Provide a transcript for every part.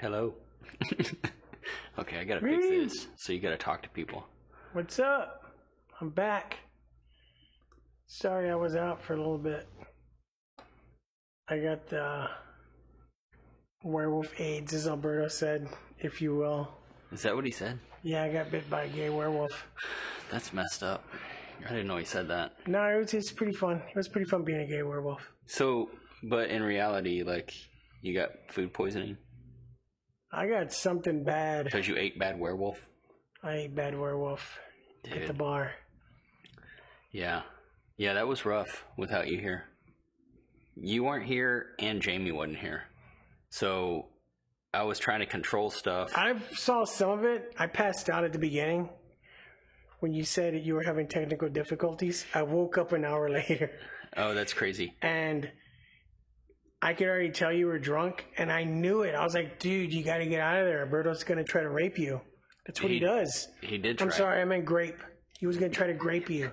Hello. Okay, I gotta fix this. So you gotta talk to people. What's up? I'm back. Sorry I was out for a little bit. I got the werewolf AIDS, as Alberto said, if you will. Is that what he said? Yeah, I got bit by a gay werewolf. That's messed up. I didn't know he said that. No, it's pretty fun. It was pretty fun being a gay werewolf. So, but in reality, like, you got food poisoning? I got something bad. Because you ate bad werewolf? I ate bad werewolf at the bar. Yeah. Yeah, that was rough without you here. You weren't here and Jamie wasn't here. So I was trying to control stuff. I saw some of it. I passed out at the beginning. When you said that you were having technical difficulties, I woke up an hour later. Oh, that's crazy. And I could already tell you were drunk, and I knew it. I was like, dude, you got to get out of there. Alberto's going to try to rape you. That's what he does. He did try. I'm sorry, I meant grape. He was going to try to grape you.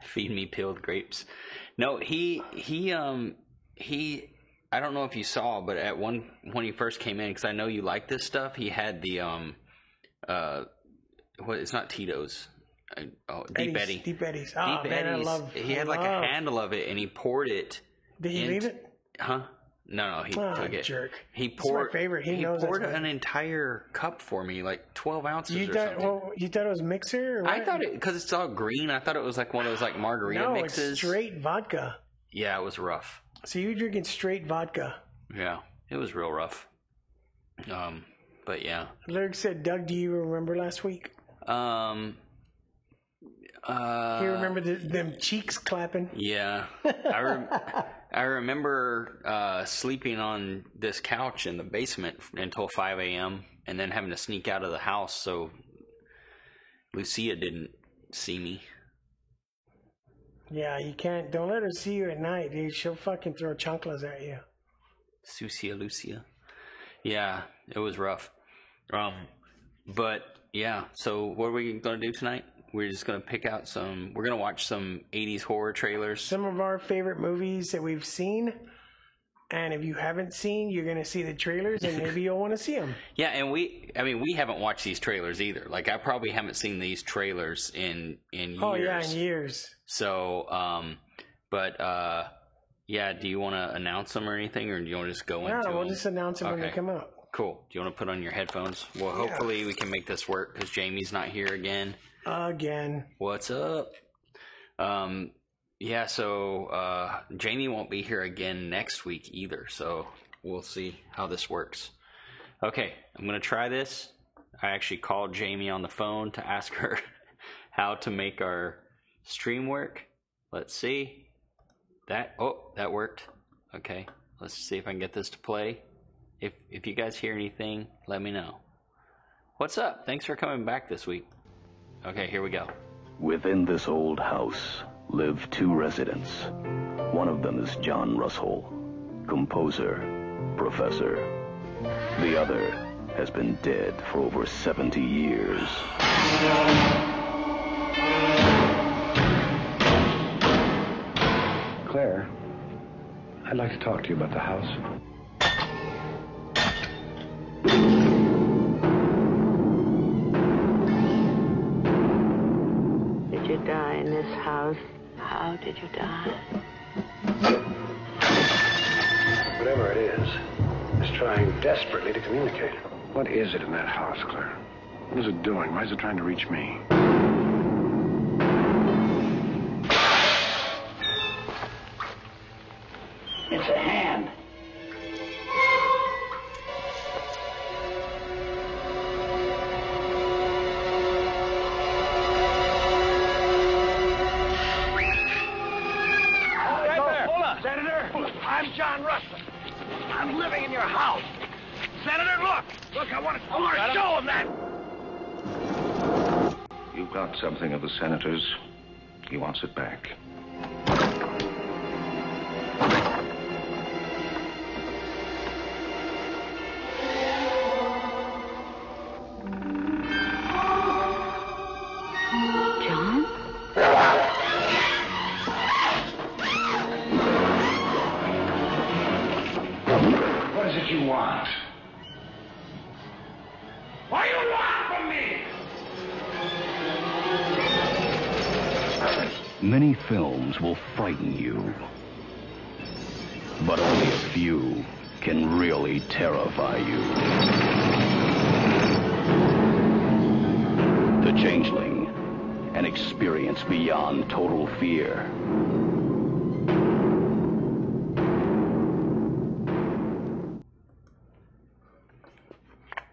Feed me peeled grapes. No, he I don't know if you saw, but when he first came in, because I know you like this stuff, he had the it's not Tito's. Deep Eddy. Deep Eddies. Oh, Deep man, Eddies. I love. He had like a handle of it, and he poured it. Did he leave it? Huh? No, he took it. Jerk. He poured. It's my favorite. He knows poured an entire cup for me, like 12 ounces you or thought, something. well, you thought it was mixer? Or what? I thought it, because it's all green, I thought it was like one of those like margarita mixes. No, it's straight vodka. Yeah, it was rough. So you're drinking straight vodka. Yeah, it was real rough. But yeah. Lyric said, Doug, do you remember last week? You remember them cheeks clapping? Yeah. I remember sleeping on this couch in the basement until 5 a.m. and then having to sneak out of the house so Lucia didn't see me. Yeah, you can't. Don't let her see you at night, dude. She'll fucking throw chanclas at you. Lucia. Yeah, it was rough. But yeah, so what are we going to do tonight? We're just going to pick out we're going to watch some 80s horror trailers. Some of our favorite movies that we've seen. And if you haven't seen, you're going to see the trailers and maybe you'll want to see them. Yeah, and we haven't watched these trailers either. Like, I probably haven't seen these trailers in years. Oh, yeah, in years. So, yeah, do you want to announce them or anything, or do you want to just go into them? No, we'll just announce them when they come out. Cool. Do you want to put on your headphones? Well, hopefully we can make this work because Jamie's not here again. What's up? Yeah, so Jamie won't be here again next week either, so we'll see how this works. Okay, I'm going to try this. I actually called Jamie on the phone to ask her how to make our stream work. Let's see. That worked. Okay, let's see if I can get this to play. If you guys hear anything, let me know. What's up? Thanks for coming back this week. Okay, here we go. Within this old house live two residents. One of them is John Russell, composer, professor. The other has been dead for over 70 years. Claire, I'd like to talk to you about the house. Did you die in this house? How did you die? Whatever it is, it's trying desperately to communicate. What is it in that house, Claire? What is it doing? Why is it trying to reach me? It's a hand. I'm John Russell. I'm living in your house. Senator, look, I want to show him that. You've got something of the senator's. He wants it back. John? What is it you want? Many films will frighten you, but only a few can really terrify you. The Changeling, an experience beyond total fear.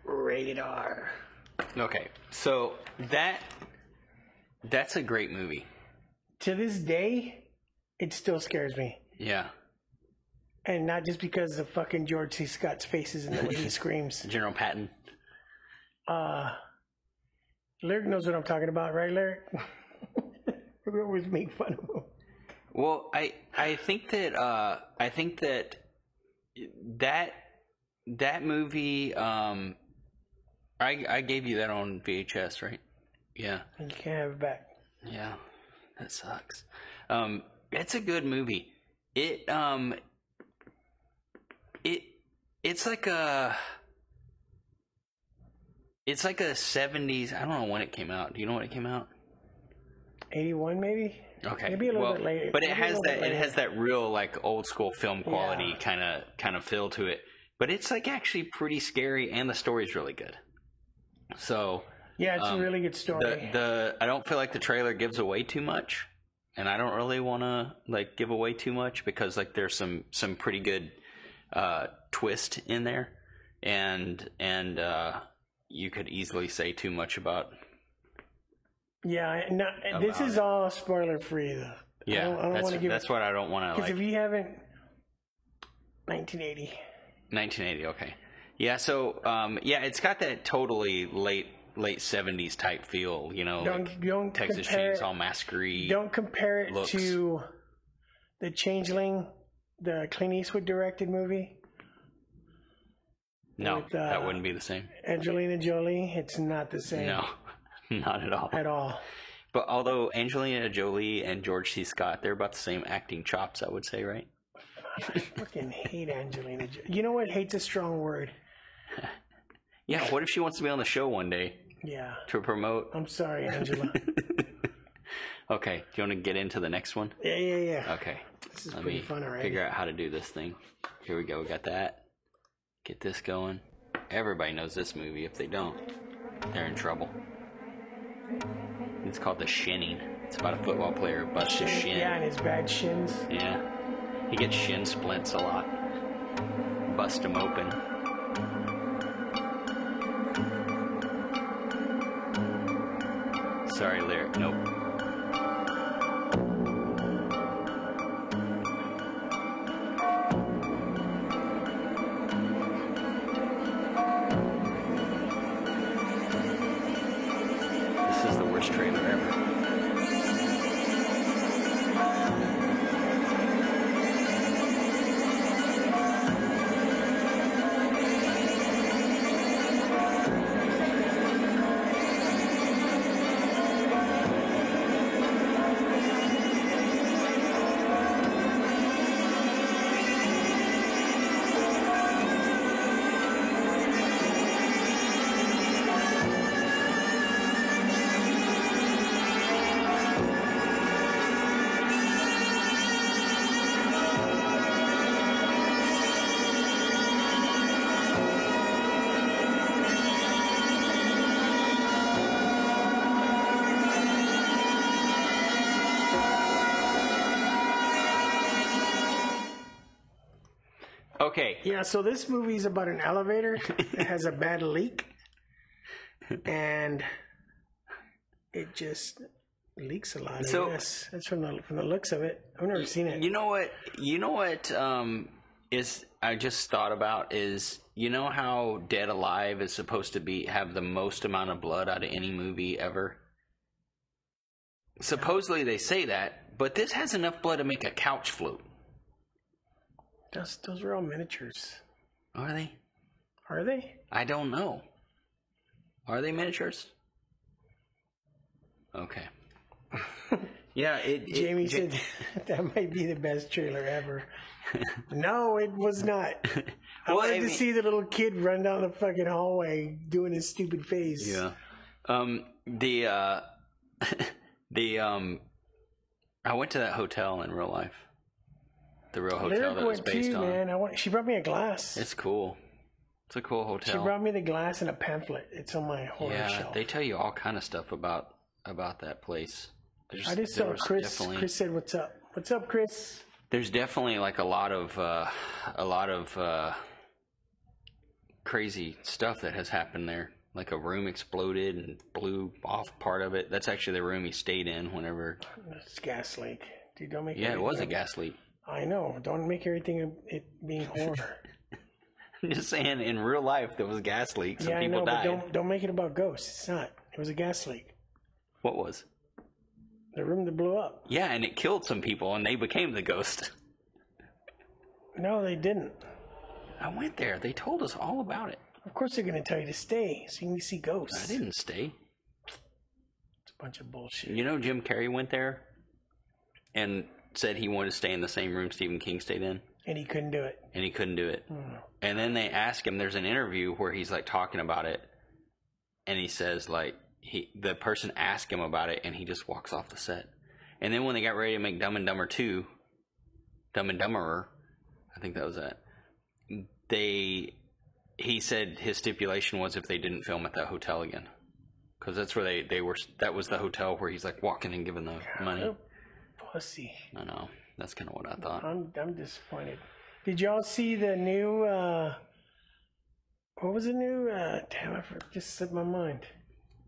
Rated R. Okay, so that's a great movie. To this day, it still scares me. Yeah. And not just because of fucking George C. Scott's faces and the way he screams. General Patton. Lyric knows what I'm talking about, right, Lyric? We always make fun of him. Well, I think that that movie I gave you that on VHS, right? Yeah. And you can't have it back. Yeah. That sucks. It's a good movie. It's like a 70s. I don't know when it came out. Do you know when it came out? 81 maybe? Okay. Maybe a little bit later. But it has that real like old school film quality Yeah. kind of feel to it. But it's like actually pretty scary and the story's really good. So yeah, it's a really good story. I don't feel like the trailer gives away too much, and I don't really want to like give away too much because like there's some pretty good twist in there, and you could easily say too much about. Yeah, no, this is all spoiler free though. Yeah, I don't want to give. That's what I don't want to because like. if you haven't, 1980. 1980, okay. Yeah, so yeah, it's got that totally late 70s type feel, you know, Don't Texas compare Chainsaw Massacre. Don't compare it looks. to The Changeling, the Clint Eastwood directed movie. No, with, that wouldn't be the same. Angelina Jolie. It's not the same. No, not at all. At all. But although Angelina Jolie and George C. Scott, they're about the same acting chops, I would say, right? I fucking hate Angelina Jolie. You know what? Hate's a strong word. Yeah, what if she wants to be on the show one day Yeah. to promote? I'm sorry, Angela. Okay, do you want to get into the next one? Yeah. Okay. This is Let pretty me fun already. figure out how to do this thing. Here we go. We got that. Get this going. Everybody knows this movie. If they don't, they're in trouble. It's called The Shinning. It's about a football player who busts his shin. Yeah, and his bad shins. Yeah. He gets shin splints a lot. Bust him open. Sorry, Lyric. Nope. This is the worst trailer ever. Okay. Yeah, so this movie is about an elevator that has a bad leak. And it just leaks a lot, So- I guess. That's from the looks of it. I've never seen it. You know what? Is I just thought about is you know how Dead Alive is supposed to have the most amount of blood out of any movie ever. Supposedly they say that, but this has enough blood to make a couch float. Those are all miniatures. Are they? Are they? I don't know. Are they miniatures? Okay. Yeah, Jamie said that might be the best trailer ever. No, it was not. I wanted to see the little kid run down the fucking hallway doing his stupid face. Yeah. I went to that hotel in real life. The real hotel Lyric that was went based too, on. man. She brought me a glass. It's cool. It's a cool hotel. She brought me the glass and a pamphlet. It's on my horror yeah, shelf. they tell you all kind of stuff about that place. I just saw Chris. Chris said, "What's up? What's up, Chris?" There's definitely like a lot of crazy stuff that has happened there. Like a room exploded and blew off part of it. That's actually the room he stayed in whenever. It's gas leak. Dude, don't make. Yeah, it was a gas leak. I know. Don't make everything it being horror. I'm just saying, in real life, there was a gas leak. Some people died. But don't make it about ghosts. It's not. It was a gas leak. What was? The room that blew up. Yeah, and it killed some people, and they became the ghost. No, they didn't. I went there. They told us all about it. Of course they're going to tell you to stay so you can see ghosts. I didn't stay. It's a bunch of bullshit. You know, Jim Carrey went there and said he wanted to stay in the same room Stephen King stayed in. And he couldn't do it. And he couldn't do it. And then they ask him, there's an interview where he's like talking about it. And he says like, the person asked him about it and he just walks off the set. And then when they got ready to make Dumb and Dumber 2, Dumb and Dumberer, I think that was it. He said his stipulation was if they didn't film at that hotel again. Because that's where they were, that was the hotel where he's like walking and giving the money. Pussy. I know. That's kind of what I thought. I'm disappointed. Did y'all see the new, what was the new, damn, I just slipped my mind.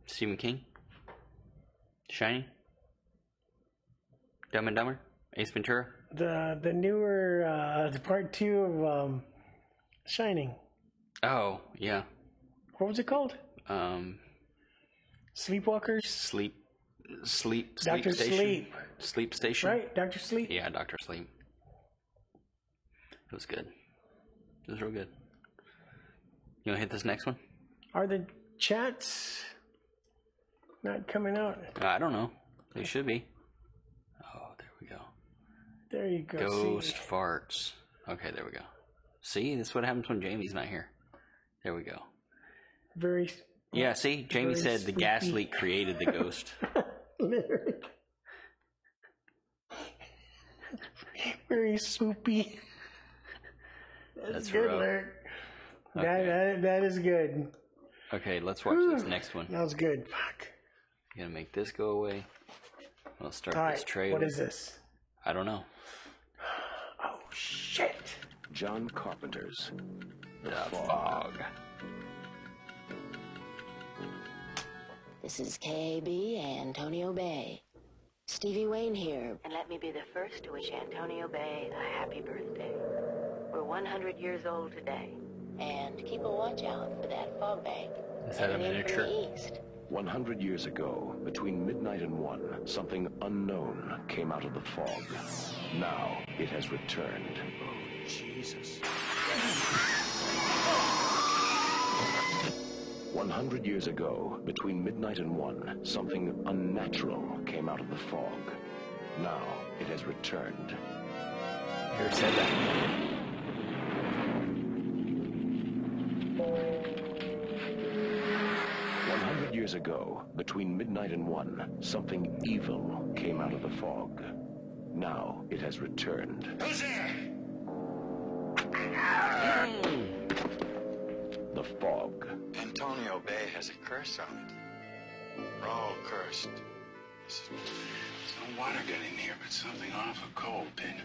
Stephen King? Shining? Dumb and Dumber? Ace Ventura? The newer, the part 2 of, Shining. Oh, yeah. What was it called? Sleepwalkers? Sleep Dr. Station? Sleep. Sleep Station? Right? Dr. Sleep? Yeah, Dr. Sleep. It was good. It was real good. You want to hit this next one? Are the chats not coming out? I don't know. They should be. Oh, there we go. There you go. Ghost farts. Okay, there we go. See, this is what happens when Jamie's not here. There we go. Very. Yeah, see, Jamie said the gas leak created the ghost. Lyric. Very spoopy. That's good, rough. Lyric. Okay. That is good. Okay, let's watch this next one. That was good. Fuck. Gonna make this go away. We'll start All this right, trailer. what is this? I don't know. Oh, shit. John Carpenter's The Fog. This is KB Antonio Bay. Stevie Wayne here, and let me be the first to wish Antonio Bay a happy birthday. We're 100 years old today, and keep a watch out for that fog bank. Is that a heading in from miniature? the east. 100 years ago, between midnight and 1, something unknown came out of the fog. Now it has returned. Oh, Jesus. 100 years ago, between midnight and 1, something unnatural came out of the fog. Now it has returned. You ever said that? 100 years ago, between midnight and 1, something evil came out of the fog. Now it has returned. Who's there? The fog. Antonio Bay has a curse on it. We're all cursed. There's no water getting here, but something awful cold did.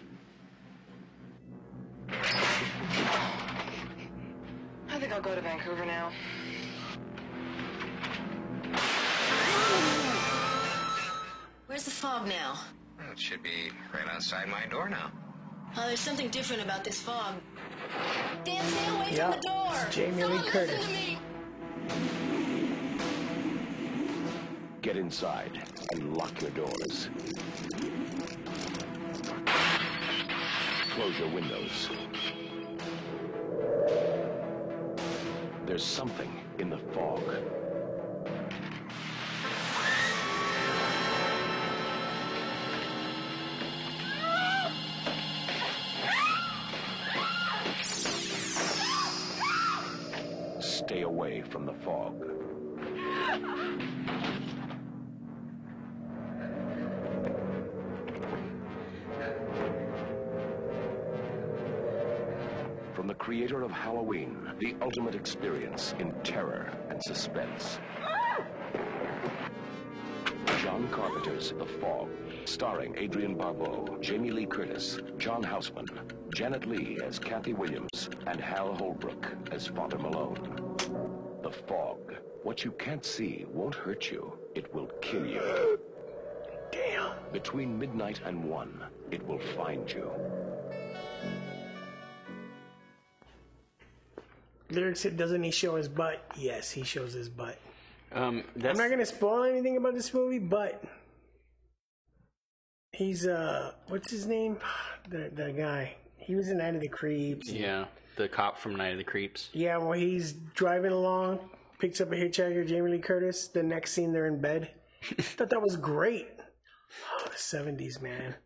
I think I'll go to Vancouver now. Where's the fog now? Well, it should be right outside my door now. Oh, there's something different about this fog. Dan, stay away Yeah, from the door! it's Jamie Lee Someone Curtis. listen to me! Get inside and lock your doors. Close your windows. There's something in the fog. Stay away from the fog. the creator of Halloween, the ultimate experience in terror and suspense. John Carpenter's The Fog, starring Adrienne Barbeau, Jamie Lee Curtis, John Houseman, Janet Leigh as Kathy Williams, and Hal Holbrook as Father Malone. The Fog. What you can't see won't hurt you. It will kill you. Damn. Between midnight and 1, it will find you. Lyric said, doesn't he show his butt? Yes, he shows his butt. I'm That's not gonna spoil anything about this movie, but he's what's his name? The guy. He was in Night of the Creeps. yeah, the cop from Night of the Creeps. Yeah, well, he's driving along, picks up a hitchhiker, Jamie Lee Curtis. The next scene, they're in bed. Thought that was great. Oh, the 70s, man.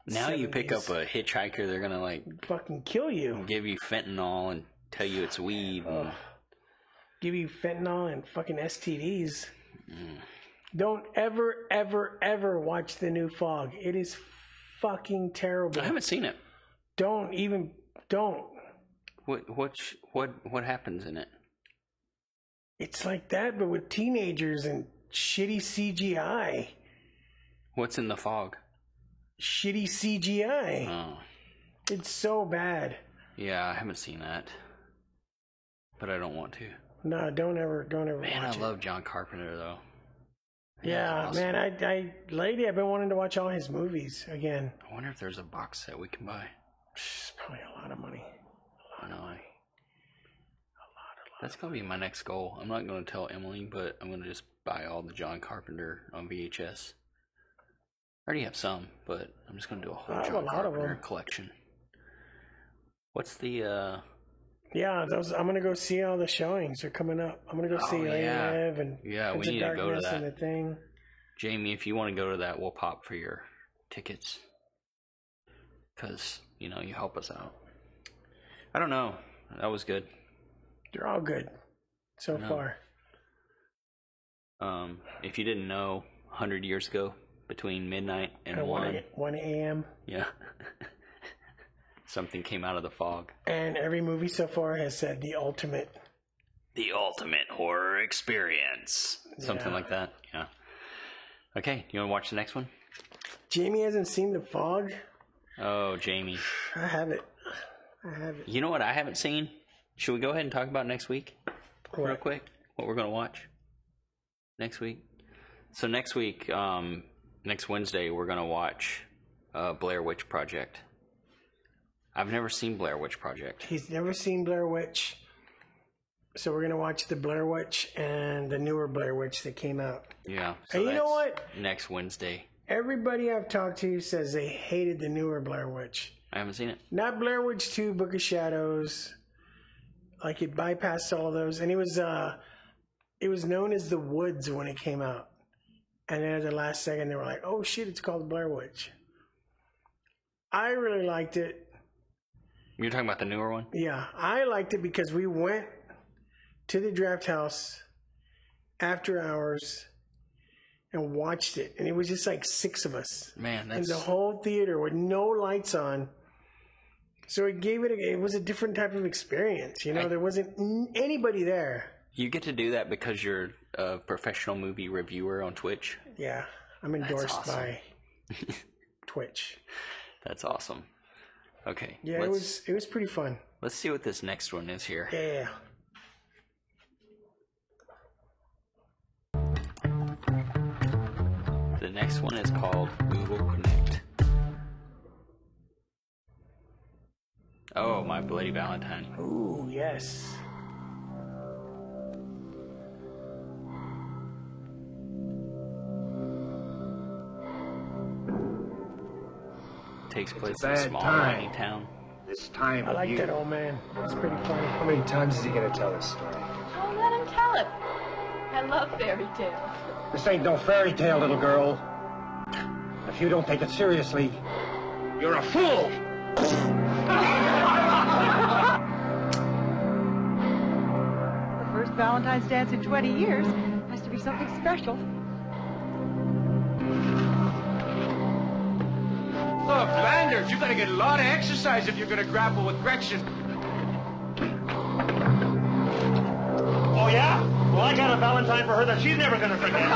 Now you pick 70s. up a hitchhiker, they're gonna like Fucking kill you. give you fentanyl and tell you it's weed. And, Give you fentanyl and fucking STDs. Don't ever, ever, ever watch the new Fog. It is fucking terrible. I haven't seen it. Don't. What happens in it? It's like that, but with teenagers and shitty CGI. What's in The Fog? Shitty CGI. Oh, It's so bad. yeah, I haven't seen that, but I don't want to. No, don't ever Man, I watch it. love John Carpenter though. Yeah, He's awesome. man, lately I've been wanting to watch all his movies again. I wonder if there's a box set we can buy. It's probably a lot of money. I know. That's gonna be my next goal. I'm not gonna tell Emily, but I'm gonna just buy all the John Carpenter on VHS. I already have some, but I'm just gonna do a whole I have John a lot of Carpenter them. collection. What's the Yeah, I'm gonna go see all the showings. They're coming up. I'm gonna go see yeah. Live and Yeah, we Prince of need to go to Darkness and that. the thing. Jamie, if you want to go to that, we'll pop for your tickets. Because, you help us out. I don't know. That was good. They're all good so I know. far. If you didn't know, 100 years ago, between midnight and At 1, 1 a.m. yeah, something came out of the fog. And every movie so far has said the ultimate horror experience. Something Yeah. like that, yeah. Okay, you want to watch the next one? Jamie hasn't seen The Fog. Oh, Jamie. I have it. You know what I haven't seen? Should we go ahead and talk about next week? Real quick? What we're going to watch next week? So next week, next Wednesday, we're going to watch Blair Witch Project. I've never seen Blair Witch Project. He's never seen Blair Witch. So we're going to watch the Blair Witch and the newer Blair Witch that came out. Yeah. And you know that's what? Next Wednesday. Everybody I've talked to says they hated the newer Blair Witch. I haven't seen it. Not Blair Witch 2, Book of Shadows. Like it bypassed all of those. And it was known as The Woods when it came out. And then at the last second they were like, oh shit, it's called Blair Witch. I really liked it. You're talking about the newer one? Yeah, I liked it because we went to the draft house after hours and watched it. And it was just like 6 of us. Man, in that's... the whole theater with no lights on. So it gave it was a different type of experience. There wasn't anybody there. You get to do that because you're a professional movie reviewer on Twitch? Yeah, I'm endorsed awesome. by Twitch. That's awesome. Okay. Yeah, it was pretty fun. Let's see what this next one is here. Yeah. The next one is called Google Connect. Oh, My Bloody Valentine. Ooh, yes. Takes place a in a bad small time. mining town. This time I of like year. that old man. It's pretty funny. How many times is he gonna tell this story? Oh, let him tell it. I love fairy tales. This ain't no fairy tale, little girl. If you don't take it seriously, you're a fool! The first Valentine's dance in 20 years has to be something special. Look, Flanders, you gotta get a lot of exercise if you're gonna grapple with Gretchen. Oh, yeah? Well, I got a Valentine for her that she's never gonna forget.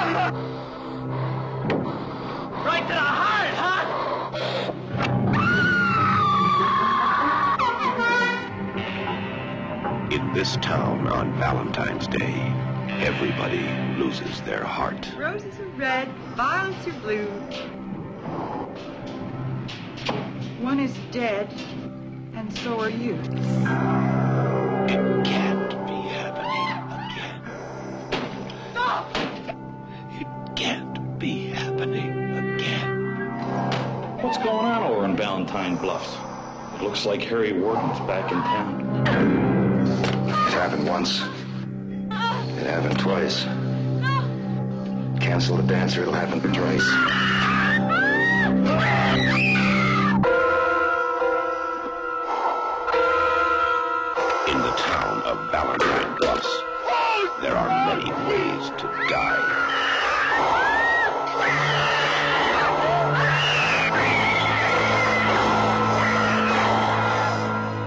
Right to the heart, huh? In this town on Valentine's Day, everybody loses their heart. Roses are red, violets are blue. One is dead, and so are you. It can't be happening again. No! It can't be happening again. What's going on over in Valentine Bluffs? It looks like Harry Warden's back in town. It happened once. It happened twice. Cancel the dance or it'll happen twice. In the town of Valentine Bluffs, there are many ways to die.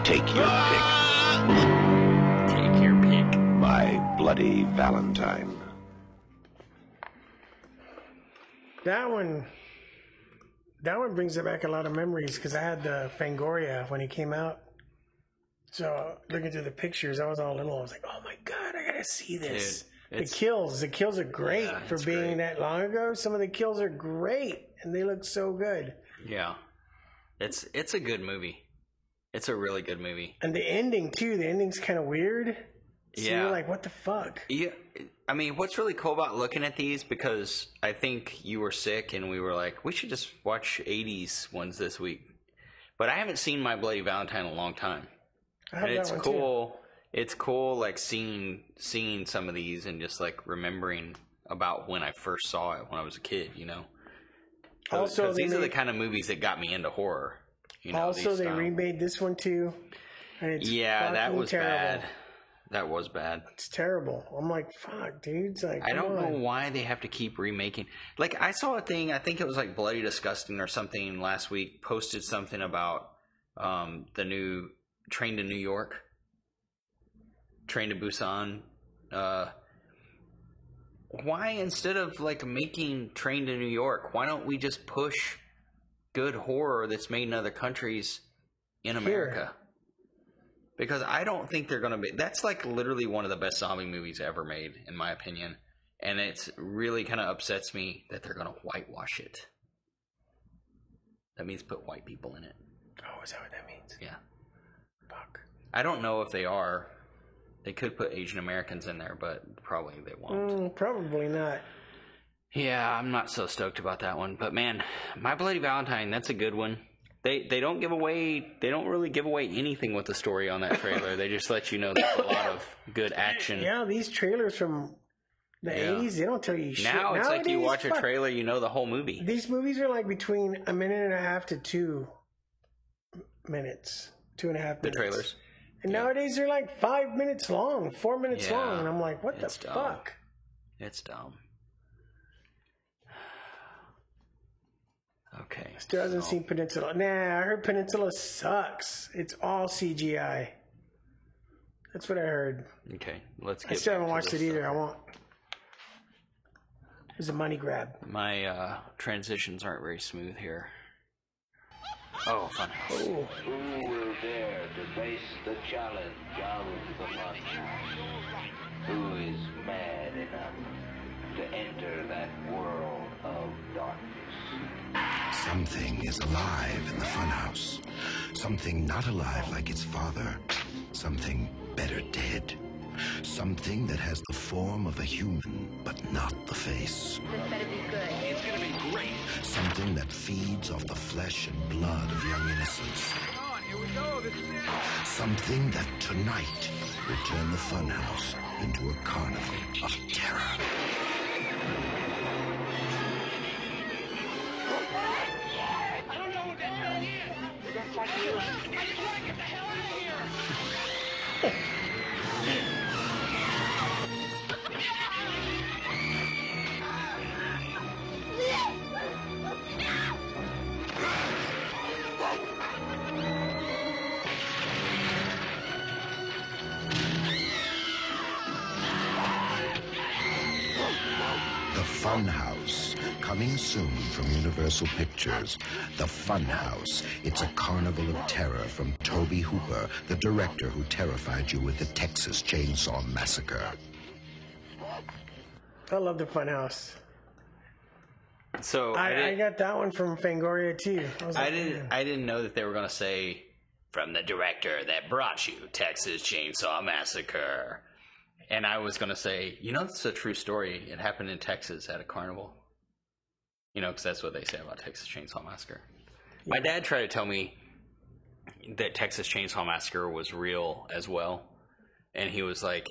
Take your pick. Take your pick. My Bloody Valentine. That one brings back a lot of memories because I had the Fangoria when it came out. So looking through the pictures, I was all little. I was like, "Oh my god, I gotta see this!" Dude, the kills are great for being that long ago. Some of the kills are great, and they look so good. Yeah, it's a good movie. It's a really good movie. And the ending too. The ending's kind of weird. So yeah, you're like, "What the fuck?" Yeah, I mean, what's really cool about looking at these, because I think you were sick and we were like, we should just watch 80s ones this week. But I haven't seen My Bloody Valentine in a long time. And it's cool. Too. It's cool, like seeing some of these and just like remembering about when I first saw it when I was a kid. You know. Also, these are the kind of movies that got me into horror. You know. Also, they remade this one too. And it's that was terrible. bad. That was bad. It's terrible. I'm like, fuck, dude. It's like, I don't know why they have to keep remaking. Like, I saw a thing, I think it was like Bloody Disgusting or something last week, posted something about the new Train to New York, Train to Busan. Why, instead of like making Train to New York, why don't we just push good horror that's made in other countries in America? Because I don't think they're going to be... That's like literally one of the best zombie movies ever made, in my opinion. And it's really kind of upsets me that they're going to whitewash it. That means put white people in it. Oh, is that what that means? Yeah. Fuck. I don't know if they are. They could put Asian Americans in there, but probably they won't. Probably not. Yeah, I'm not so stoked about that one. But man, My Bloody Valentine, that's a good one. They don't really give away anything with the story on that trailer. They just let you know there's a lot of good action. Yeah, these trailers from the 80s, they don't tell you shit. Now it's like you watch a trailer, you know the whole movie. These movies are like between a minute and a half to 2 minutes. 2.5 minutes. The trailers. And nowadays they're like 5 minutes long, 4 minutes long. And I'm like, what the fuck? It's dumb. Okay. Still hasn't seen Peninsula. Nah, I heard Peninsula sucks. It's all CGI. That's what I heard. Okay, let's get. I still haven't watched it either. I won't. It was a money grab. My transitions aren't very smooth here. Oh, fun. Who will dare to face the challenge of the Funhouse? Who is mad enough to enter that world of darkness? Something is alive in the Funhouse. Something not alive like its father. Something better dead. Something that has the form of a human, but not the face. This better be good. It's gonna be great. Something that feeds off the flesh and blood of young innocents. Come on, here we go. This is it. Something that tonight will turn the Funhouse into a carnival of terror. I don't know what that thing is. That's like you. I just want to get the hell out of here. Funhouse, coming soon from Universal Pictures. The Funhouse. It's a carnival of terror from Tobe Hooper, the director who terrified you with the Texas Chainsaw Massacre. I love the Funhouse. So I got that one from Fangoria too. I didn't know that they were gonna say from the director that brought you Texas Chainsaw Massacre, and I was gonna say, you know, it's a true story. It happened in Texas at a carnival. You know, because that's what they say about Texas Chainsaw Massacre. Yeah. My dad tried to tell me that Texas Chainsaw Massacre was real as well, and he was like,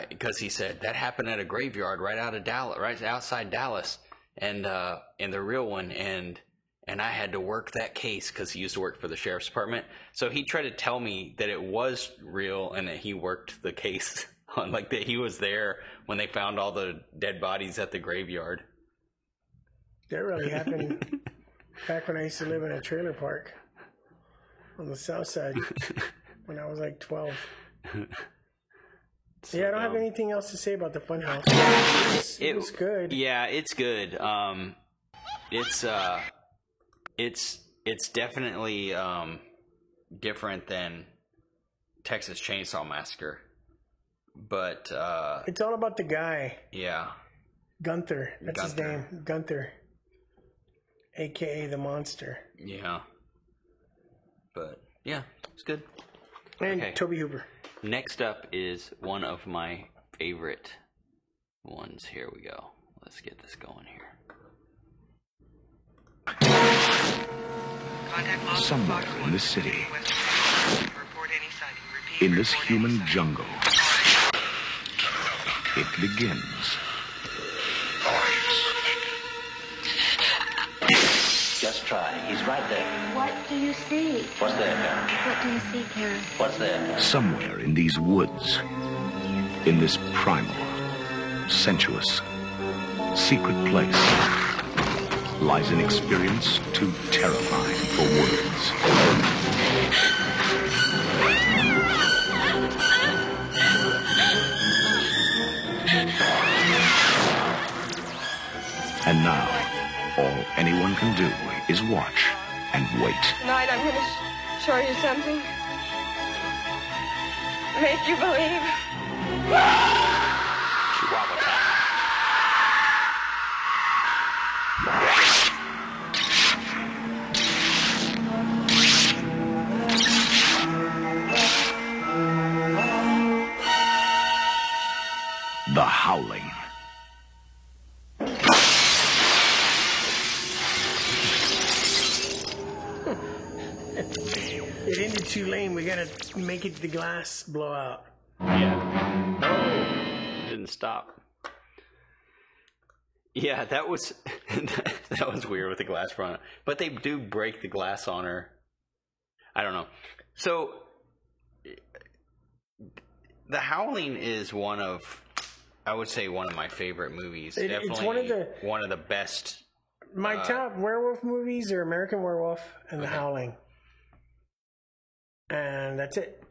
because he said that happened at a graveyard right outside Dallas. And the real one, and I had to work that case because he used to work for the sheriff's department. So he tried to tell me that it was real and that he worked the case on, like, that he was there when they found all the dead bodies at the graveyard. That really happened back when I used to live in a trailer park on the south side when I was like 12. So, yeah, I don't have anything else to say about the Funhouse. It was good. Yeah, it's good. It's definitely different than Texas Chainsaw Massacre, but it's all about the guy. Yeah, Gunther. That's his name, Gunther, aka the monster. Yeah, but yeah, it's good. And Tobe Hooper. Next up is one of my favorite ones. Here we go. Let's get this going here. Somewhere in this city, in this human jungle, it begins. Just try. He's right there. What do you see? What's there, Karen? What do you see, Karen? What's there? Somewhere in these woods, in this primal, sensuous, secret place, lies an experience too terrifying for words. And now, all anyone can do is watch and wait. Tonight I'm going to show you something. Make you believe. Chihuahua time. The Howling. It ended too lame. We gotta make it the glass blow out. Yeah. Oh, didn't stop. Yeah, that was that was weird with the glass on her. But they do break the glass on her. I don't know. So, The Howling is one of, I would say, one of my favorite movies. Definitely it's one of the best. My top werewolf movies are American Werewolf and The Howling. And that's it.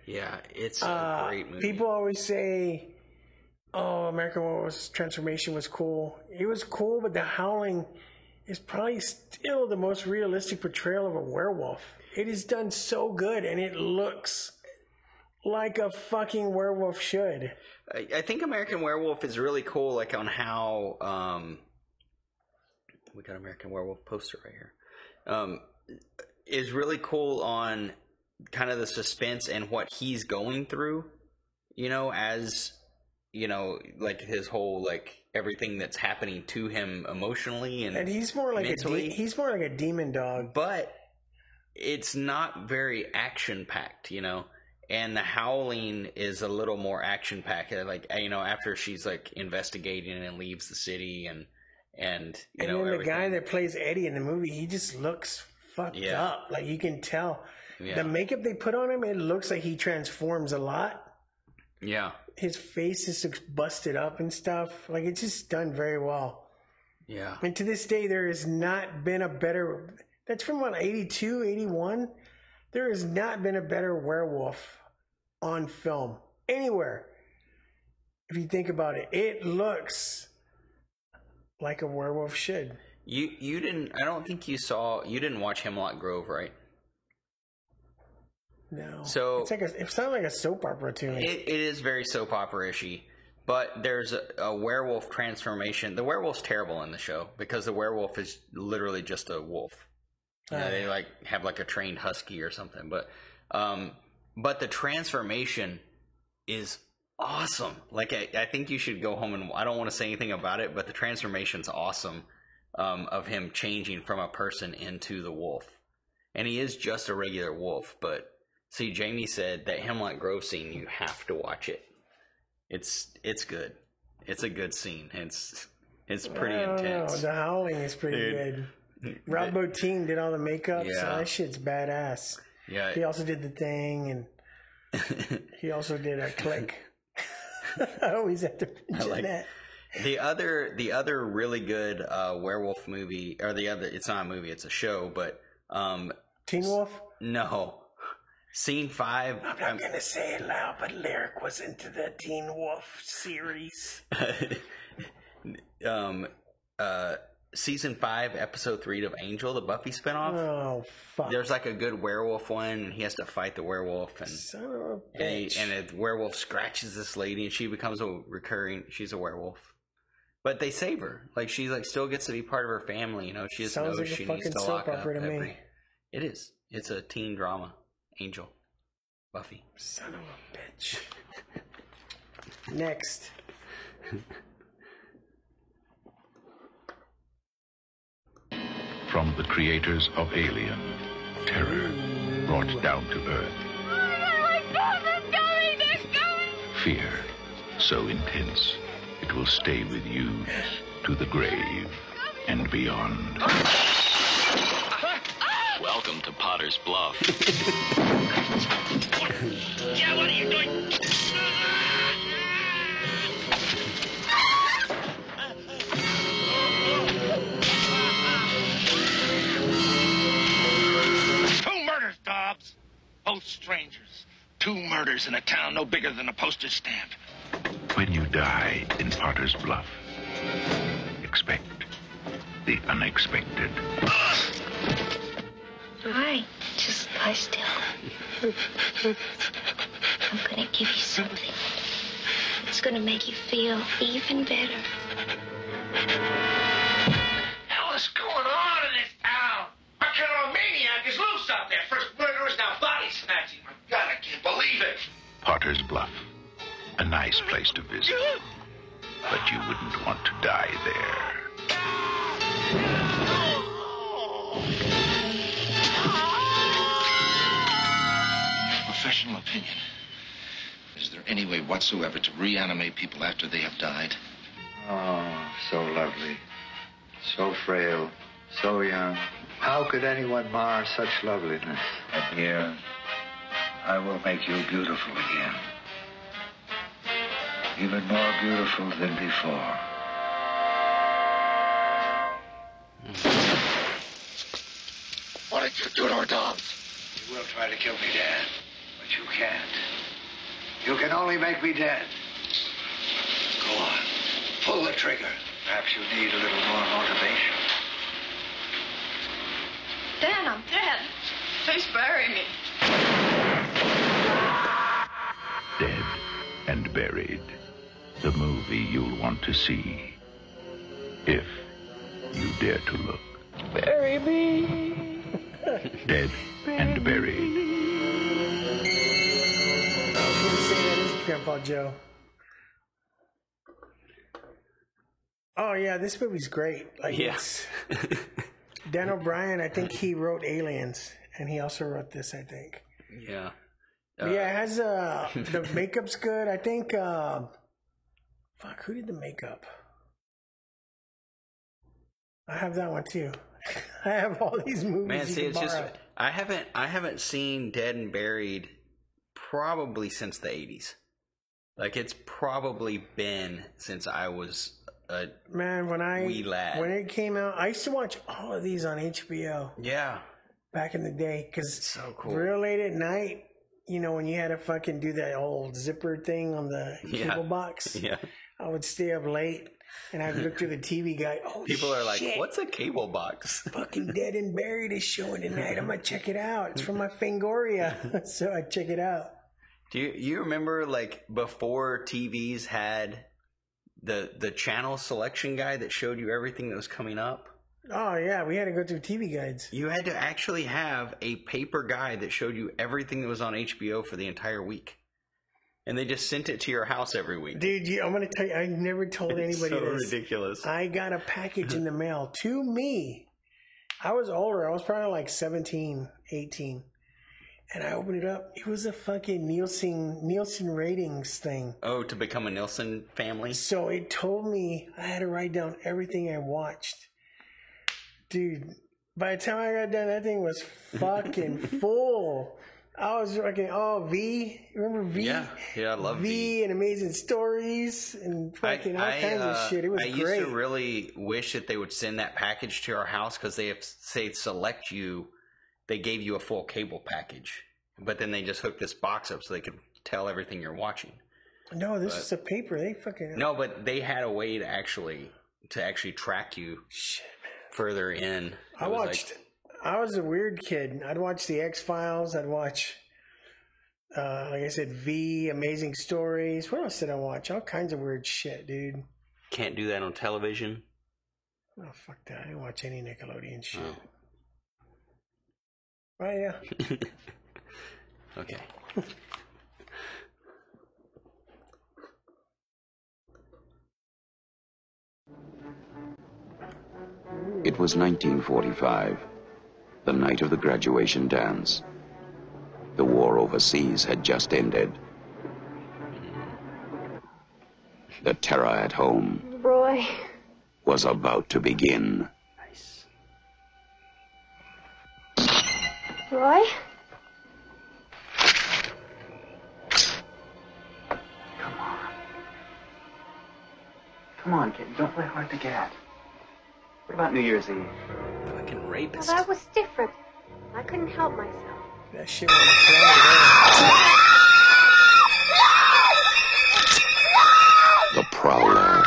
Yeah, it's a great movie. People always say, oh, American Werewolf's transformation was cool. It was cool, but The Howling is probably still the most realistic portrayal of a werewolf. It is done so good, and it looks like a fucking werewolf should. I think American Werewolf is really cool, like on how we got American Werewolf poster right here. Is really cool on kind of the suspense and what he's going through, you know, as you know, like his whole, like everything that's happening to him emotionally and he's more like mentally. He's more like a demon dog, but it's not very action packed, you know. And The Howling is a little more action packed, like, you know, after she's like investigating and leaves the city and you know, then the everything. guy that plays Eddie in the movie, he just looks fucked up. Like, you can tell. Yeah. The makeup they put on him, it looks like he transforms a lot. Yeah. His face just looks busted up and stuff. Like, it's just done very well. Yeah. And to this day, there has not been a better... That's from, what, 82, 81? There has not been a better werewolf on film. Anywhere. If you think about it. It looks like a werewolf should. You didn't. I don't think you didn't watch Hemlock Grove, right? No. So it sounds like a soap opera to me. It is very soap opera-ishy, but there's a werewolf transformation. The werewolf's terrible in the show because the werewolf is literally just a wolf. They like have like a trained husky or something, but the transformation is awesome. Like I think you should go home and I don't want to say anything about it, but the transformation's awesome. Of him changing from a person into the wolf, and he is just a regular wolf, but. See, Jamie said that Hemlock Grove scene, you have to watch it. It's good. It's a good scene. It's pretty intense. The howling is pretty good. Rob Bottin did all the makeup, so that shit's badass. Yeah. He also did The Thing, and he also did a Click. I always have to mention that. The other really good werewolf movie, or it's not a movie, it's a show, but Teen Wolf? No. Scene 5. I'm not going to say it loud, but Lyric was into the Teen Wolf series. Season 5, episode 3 of Angel, the Buffy spinoff. Oh, fuck. There's like a good werewolf one, and he has to fight the werewolf. And, son of a bitch. And a werewolf scratches this lady, and she becomes she's a werewolf. But they save her. Like, she still gets to be part of her family, you know. She just knows like she a needs to fucking lock soap up opera to me. It is. It's a teen drama. Angel. Buffy. Son of a bitch. Next. From the creators of Alien, terror brought down to Earth. Fear so intense, it will stay with you to the grave and beyond. Welcome to Potter's Bluff. Yeah, what are you doing? Two murders, Dobbs. Both strangers. 2 murders in a town no bigger than a postage stamp. When you die in Potter's Bluff, expect the unexpected. Alright, just lie still. I'm gonna give you something. It's gonna make you feel even better. Hell is going on in this town? Our killer maniac is loose out there. First murderers, now body snatching. My God, I can't believe it. Potter's Bluff, a nice place to visit, but you wouldn't want to die there. Professional opinion. Is there any way whatsoever to reanimate people after they have died? Oh, so lovely. So frail. So young. How could anyone mar such loveliness? My dear, I will make you beautiful again. Even more beautiful than before. What did you do to her, Dobbs? You will try to kill me, Dad, but you can't. You can only make me dead. Go on. Pull the trigger. Perhaps you need a little more motivation. Dan, I'm dead. Please bury me. Dead and Buried, the movie you'll want to see, if you dare to look. Bury me. Dead and Buried. I was going to say that is Grandpa Joe. Oh, yeah, this movie's great. Like, it's Dan O'Brien, I think he wrote Aliens, and he also wrote this, I think. Yeah. Yeah, it has, the makeup's good. I think, fuck, who did the makeup? I have that one, too. I have all these movies. Man, see, it's borrow. just I haven't seen Dead and Buried probably since the 80s. Like, it's probably been since I was a wee lad. When it came out, I used to watch all of these on HBO. Yeah. Back in the day, because so cool. Real late at night, you know, when you had to fucking do that old zipper thing on the cable box. Yeah. I would stay up late And I looked through the TV guide. Oh, People are like, shit. what's a cable box? Fucking Dead and Buried is showing tonight. I'm going to check it out. It's from my Fangoria. So I check it out. Do you remember, like, before TVs had the channel selection guide that showed you everything that was coming up? Oh, yeah. We had to go through TV guides. You had to actually have a paper guide that showed you everything that was on HBO for the entire week. And they just sent it to your house every week. Dude, I'm going to tell you, I never told anybody so this. ridiculous. I got a package in the mail to me. I was older. I was probably like 17, 18. And I opened it up. It was a fucking Nielsen ratings thing. Oh, to become a Nielsen family? So it told me I had to write down everything I watched. Dude, by the time I got done, that thing was fucking full. I was fucking, V. Remember V? Yeah, I love V. And Amazing Stories and fucking all kinds of shit. It was great. I used to really wish that they would send that package to our house because they select you, they gave you a full cable package. But then they just hooked this box up so they could tell everything you're watching. No, this is a paper. They fucking... No, but they had a way to actually track you further in. I was a weird kid. I'd watch the X-Files. I'd watch, like I said, V, Amazing Stories. What else did I watch? All kinds of weird shit, dude. Can't do that on television? Oh, fuck that. I didn't watch any Nickelodeon shit. Oh. Oh, yeah. Okay. It was 1945, the night of the graduation dance. The war overseas had just ended. The terror at home Roy was about to begin. Roy? Come on, kid. Don't play hard to get. What about New Year's Eve? Fucking rapist. Well, that was different. I couldn't help myself. That shit was The Prowler.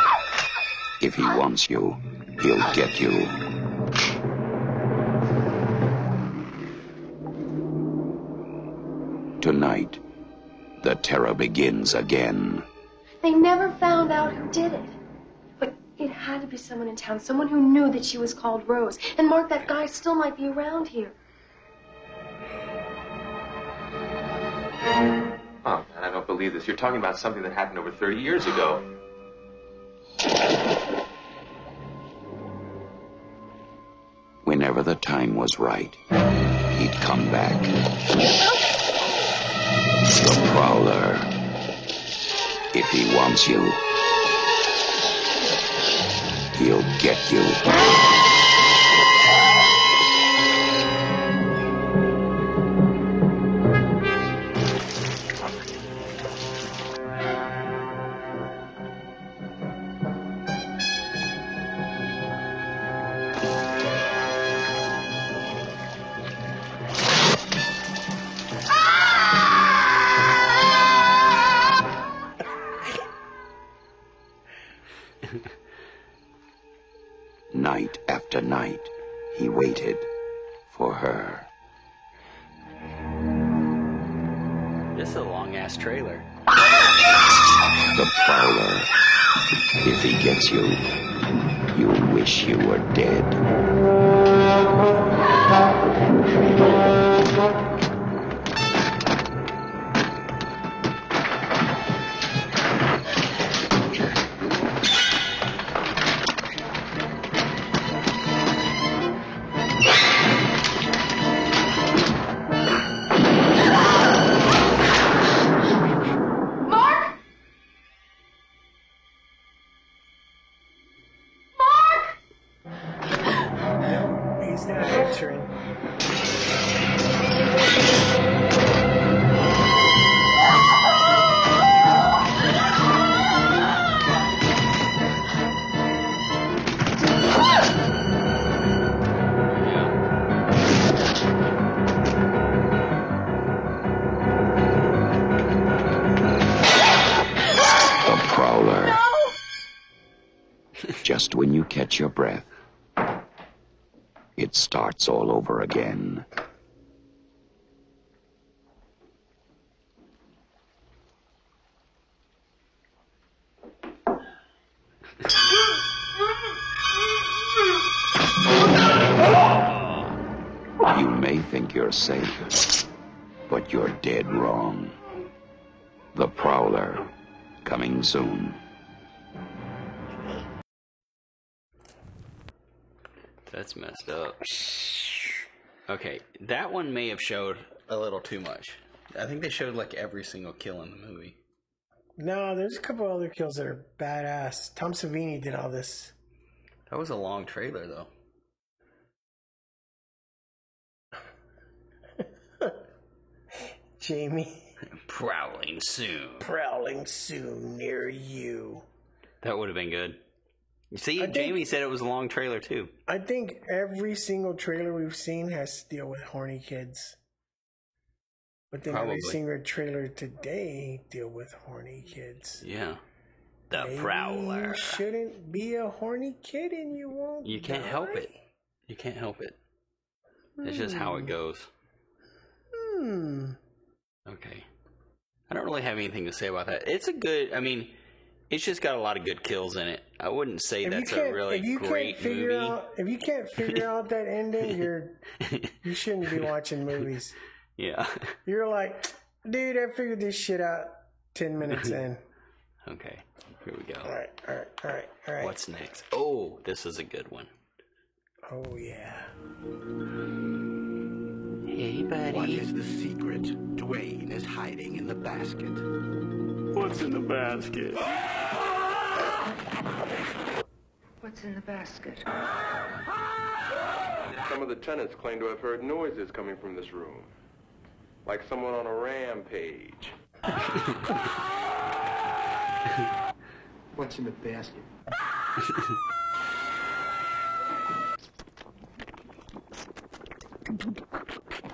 If he wants you, he'll get you. Tonight, the terror begins again. They never found out who did it. But it had to be someone in town, someone who knew that she was called Rose. And Mark, that guy still might be around here. Oh, man, I don't believe this. You're talking about something that happened over 30 years ago. Whenever the time was right, he'd come back. The Prowler. If he wants you, he'll get you. Night after night, he waited for her. This is a long-ass trailer. The Prowler. If he gets you, you'll wish you were dead. He's not answering. just when you catch your breath, it starts all over again. You may think you're safe, but you're dead wrong. The Prowler, coming soon. That's messed up. Okay, that one may have showed a little too much. I think they showed like every single kill in the movie. No, there's a couple other kills that are badass. Tom Savini did all this. That was a long trailer, though. Jamie. Prowling soon. Prowling soon near you. That would have been good. You see, Jamie said it was a long trailer, too. I think every single trailer we've seen has to deal with horny kids. But then every single trailer today deal with horny kids. Yeah. The Maybe Prowler. You shouldn't be a horny kid and you won't. You can't help it. You can't help it. It's just how it goes. Okay. I don't really have anything to say about that. It's a good, I mean, it's just got a lot of good kills in it. I wouldn't say that's a really great movie. If you can't figure out that ending, you shouldn't be watching movies. Yeah. You're like, dude, I figured this shit out 10 minutes in. Okay. Here we go. All right. What's next? Oh, this is a good one. Oh, yeah. Hey, buddy. What is the secret Dwayne is hiding in the basket? What's in the basket? What's in the basket? Some of the tenants claim to have heard noises coming from this room. Like someone on a rampage. What's in the basket?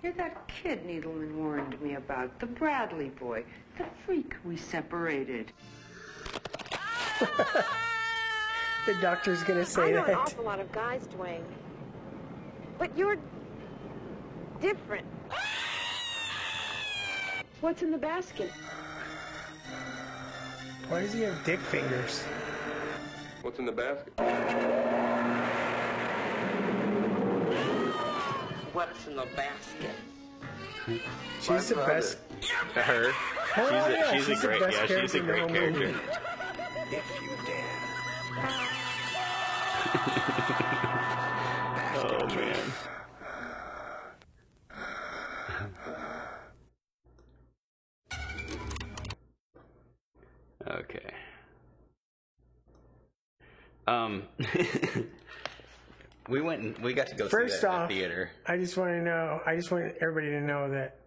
You're that kid Needleman warned me about, the Bradley boy, the freak we separated. The doctor's gonna say that. I know an awful lot of guys, Dwayne. But you're different. What's in the basket? Why does he have dick fingers? What's in the basket? What's in the basket? She's the best. Her? She's a great, she's a great character. If you dare. Oh, man. Okay. we got to go First see that off, at the theater. I just want everybody to know that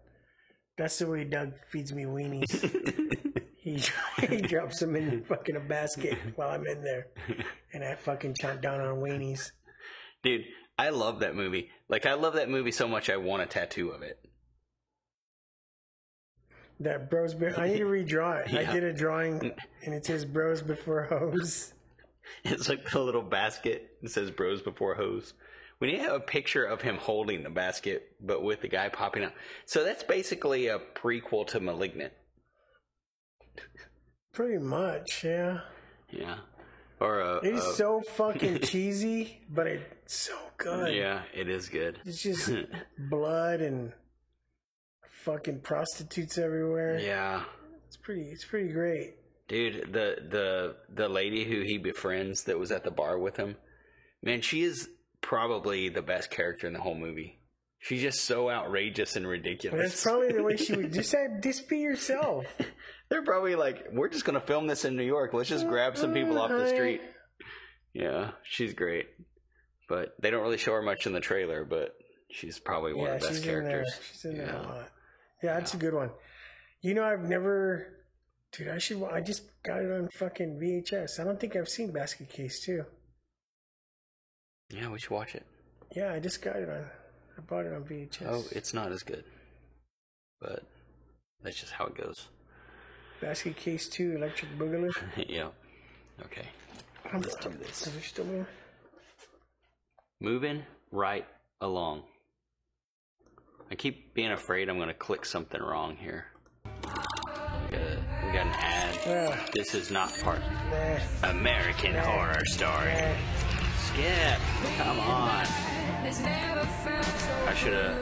that's the way Doug feeds me weenies. he drops them in fucking a basket while I'm in there, and I fucking chomp down on weenies. Dude, I love that movie. Like, I love that movie so much I want a tattoo of it. That bros. I need to redraw it. Yeah. I did a drawing, and it says "Bros Before Hoes." It's like the little basket that says "Bros Before Hoes." We need to have a picture of him holding the basket, but with the guy popping out. So that's basically a prequel to *Malignant*. Pretty much, yeah. Yeah. Or it's so fucking cheesy, but it's so good. Yeah, it is good. It's just blood and fucking prostitutes everywhere. Yeah. It's pretty great. Dude, the lady who he befriends that was at the bar with him, man, she is probably the best character in the whole movie. She's just so outrageous and ridiculous. That's probably the way she would just be yourself. They're probably like, we're just going to film this in New York. Let's just grab some people off the street. Yeah, she's great. But they don't really show her much in the trailer, but she's probably one of the best characters. She's in there a lot. Yeah, that's a good one. You know, I've never... Dude, I just got it on fucking VHS. I don't think I've seen Basket Case 2. Yeah, we should watch it. Yeah, I just got it on... I bought it on VHS. Oh, it's not as good. But that's just how it goes. Basket Case 2, Electric Boogaloo. Yeah. Okay. Let's do this. Is there still more? Moving right along. I keep being afraid I'm going to click something wrong here. We got an ad. This is not part. American Horror Story. Skip, come on. I should have.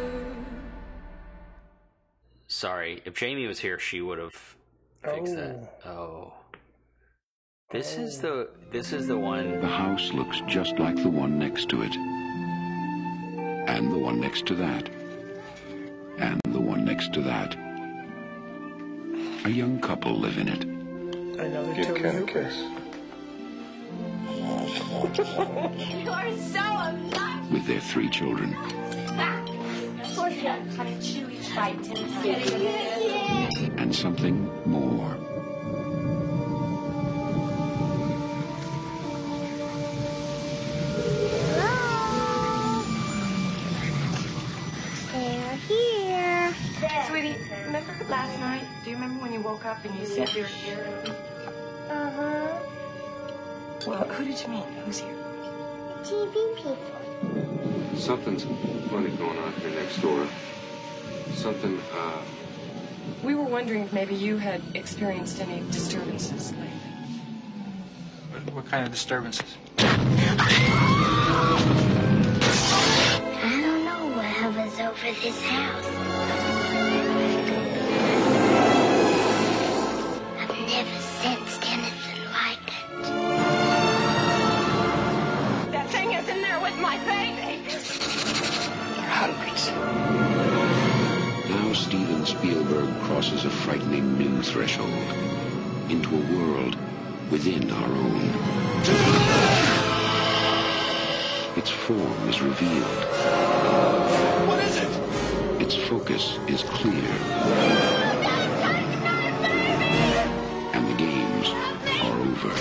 Sorry, if Jamie was here, she would have fixed that. Oh. This is the one. The house looks just like the one next to it. And the one next to that. And the one next to that. A young couple live in it. Another Give Toby Ken a Hooper. kiss. You are so alive. With their 3 children. Of course, you got to kind of chew each bite 10 times. And something more. They're here. Sweetie, remember last night? Do you remember when you woke up and you said you were here? Uh-huh. Well, who did you mean? Who's here? TV people. Something's funny going on here next door. Something, We were wondering if maybe you had experienced any disturbances lately. What kind of disturbances? I don't know what hovers over this house. I've never sensed anything like it. That thing is in there with my baby. They're hungry. Now Steven Spielberg crosses a frightening new threshold into a world within our own. Its form is revealed. What is it? Its focus is clear. And the games are over.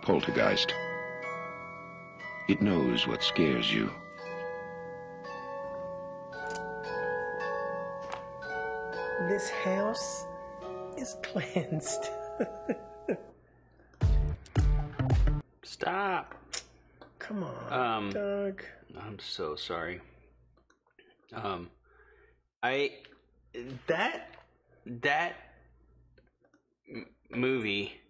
Poltergeist. It knows what scares you. This house is cleansed. Stop. Come on, Doug. I'm so sorry. That movie.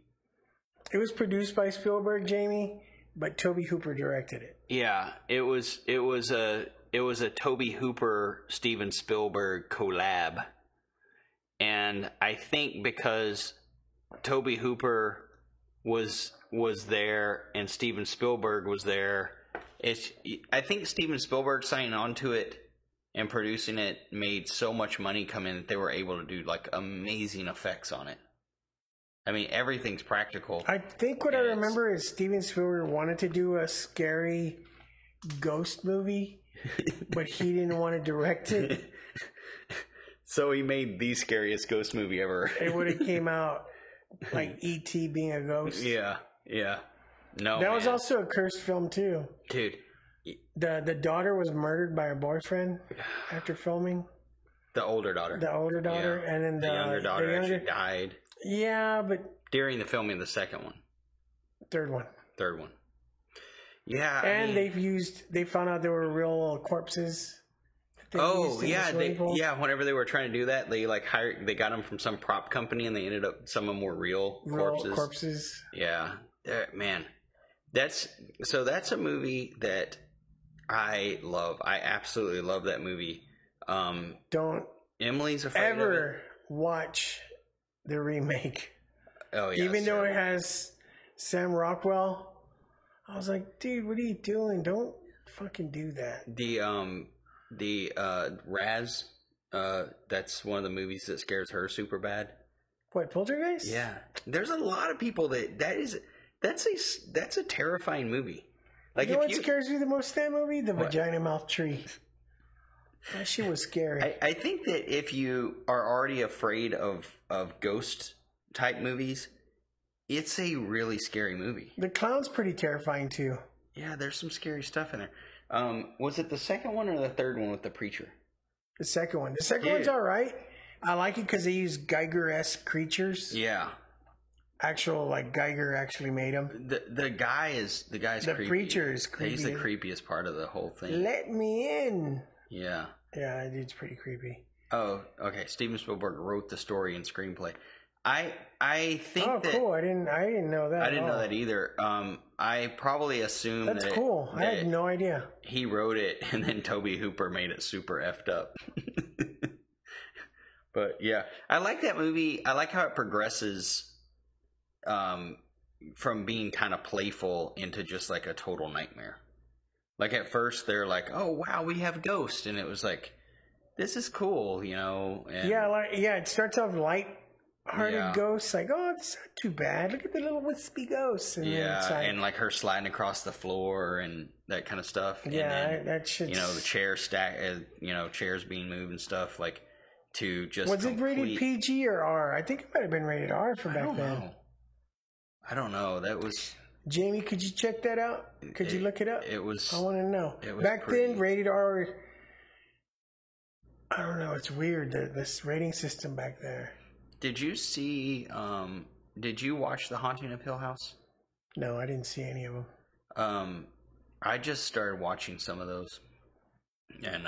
It was produced by Spielberg, Jamie, but Toby Hooper directed it. Yeah, it was a Toby Hooper Steven Spielberg collab, and I think because Toby Hooper was there and Steven Spielberg was there, I think Steven Spielberg signing on to it and producing it made so much money come in that they were able to do like amazing effects on it. I mean, everything's practical. I think what I remember is Steven Spielberg wanted to do a scary ghost movie, but he didn't want to direct it. So he made the scariest ghost movie ever. It would have came out like E.T. being a ghost. Yeah. No, that was also a cursed film too. Dude. The daughter was murdered by her boyfriend after filming. The older daughter. Yeah. And then the younger daughter actually died. Yeah, but during the filming of the second one. Third one. Yeah. And they found out there were real corpses. Whenever they were trying to do that, they they got them from some prop company, and they ended up some of them were real corpses. Yeah, man, that's a movie that I love. I absolutely love that movie. Don't Emily's afraid ever of it. Watch the remake. Oh yeah, even though it has Sam Rockwell, I was like, dude, what are you doing? Don't fucking do that. The Raz, that's one of the movies that scares her super bad. What, Poltergeist? Yeah, there's a lot of people that's a terrifying movie. Like, you know what scares me the most in that movie? The Vagina Mouth Tree. That shit was scary. I think that if you are already afraid of ghost type movies, it's a really scary movie. The clown's pretty terrifying too. Yeah, there's some scary stuff in there. Was it the second one or the third one with the preacher? The second one. The second one's all right. I like it because they use Geiger-esque creatures. Yeah. Actual, like, Geiger actually made them. The guy's the creepy. Preacher is creepy. He's the creepiest part of the whole thing. Let me in. Yeah. Yeah, that dude's pretty creepy. Oh, okay. Steven Spielberg wrote the story and screenplay. I think that. Oh, cool! I didn't know that. I didn't know that either. I probably assumed that's cool. I had no idea. He wrote it, and then Tobe Hooper made it super effed up. But yeah, I like that movie. I like how it progresses, from being kind of playful into just like a total nightmare. Like at first they're like, "Oh wow, we have ghosts," and it was like, "This is cool," you know. And it starts off light-hearted ghosts, like, "Oh, it's not too bad. Look at the little wispy ghosts." And and like her sliding across the floor and that kind of stuff. Yeah, and then, that shit's... You know, the chair stack, chairs being moved and stuff. Like to just was it rated PG or R? I think it might have been rated R for back then. I don't know. That was. Jamie, could you check that out? Could you look it up? It was. I want to know. Back then, rated R. I don't know. It's weird this rating system back there. Did you see? Did you watch The Haunting of Hill House? No, I didn't see any of them. I just started watching some of those, and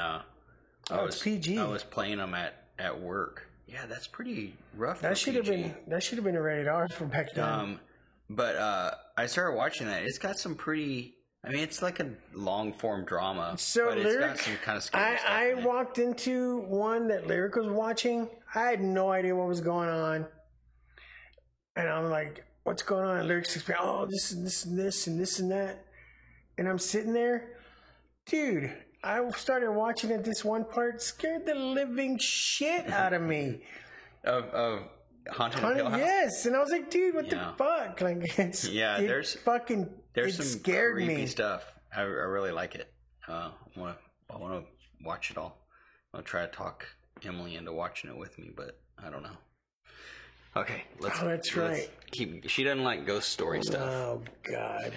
it's PG. I was playing them at work. Yeah, that's pretty rough. That should have been a rated R from back then. But I started watching that. It's got some pretty. I mean, it's like a long form drama. So but Lyric, it's got some kind of scary stuff I in it. walked into one that Lyric was watching. I had no idea what was going on, and I'm like, "What's going on?" And Lyric's explaining, "Oh, this and this and this and this and that," and I'm sitting there, dude. I started watching it. This one part scared the living shit out of me. Of Haunted Hill House? Yes, and I was like, dude, what the fuck? Like, there's some scared creepy me. stuff. I really like it. I want to watch it all. I'll try to talk Emily into watching it with me, but I don't know. Okay, let's keep. She doesn't like ghost story stuff. Oh God.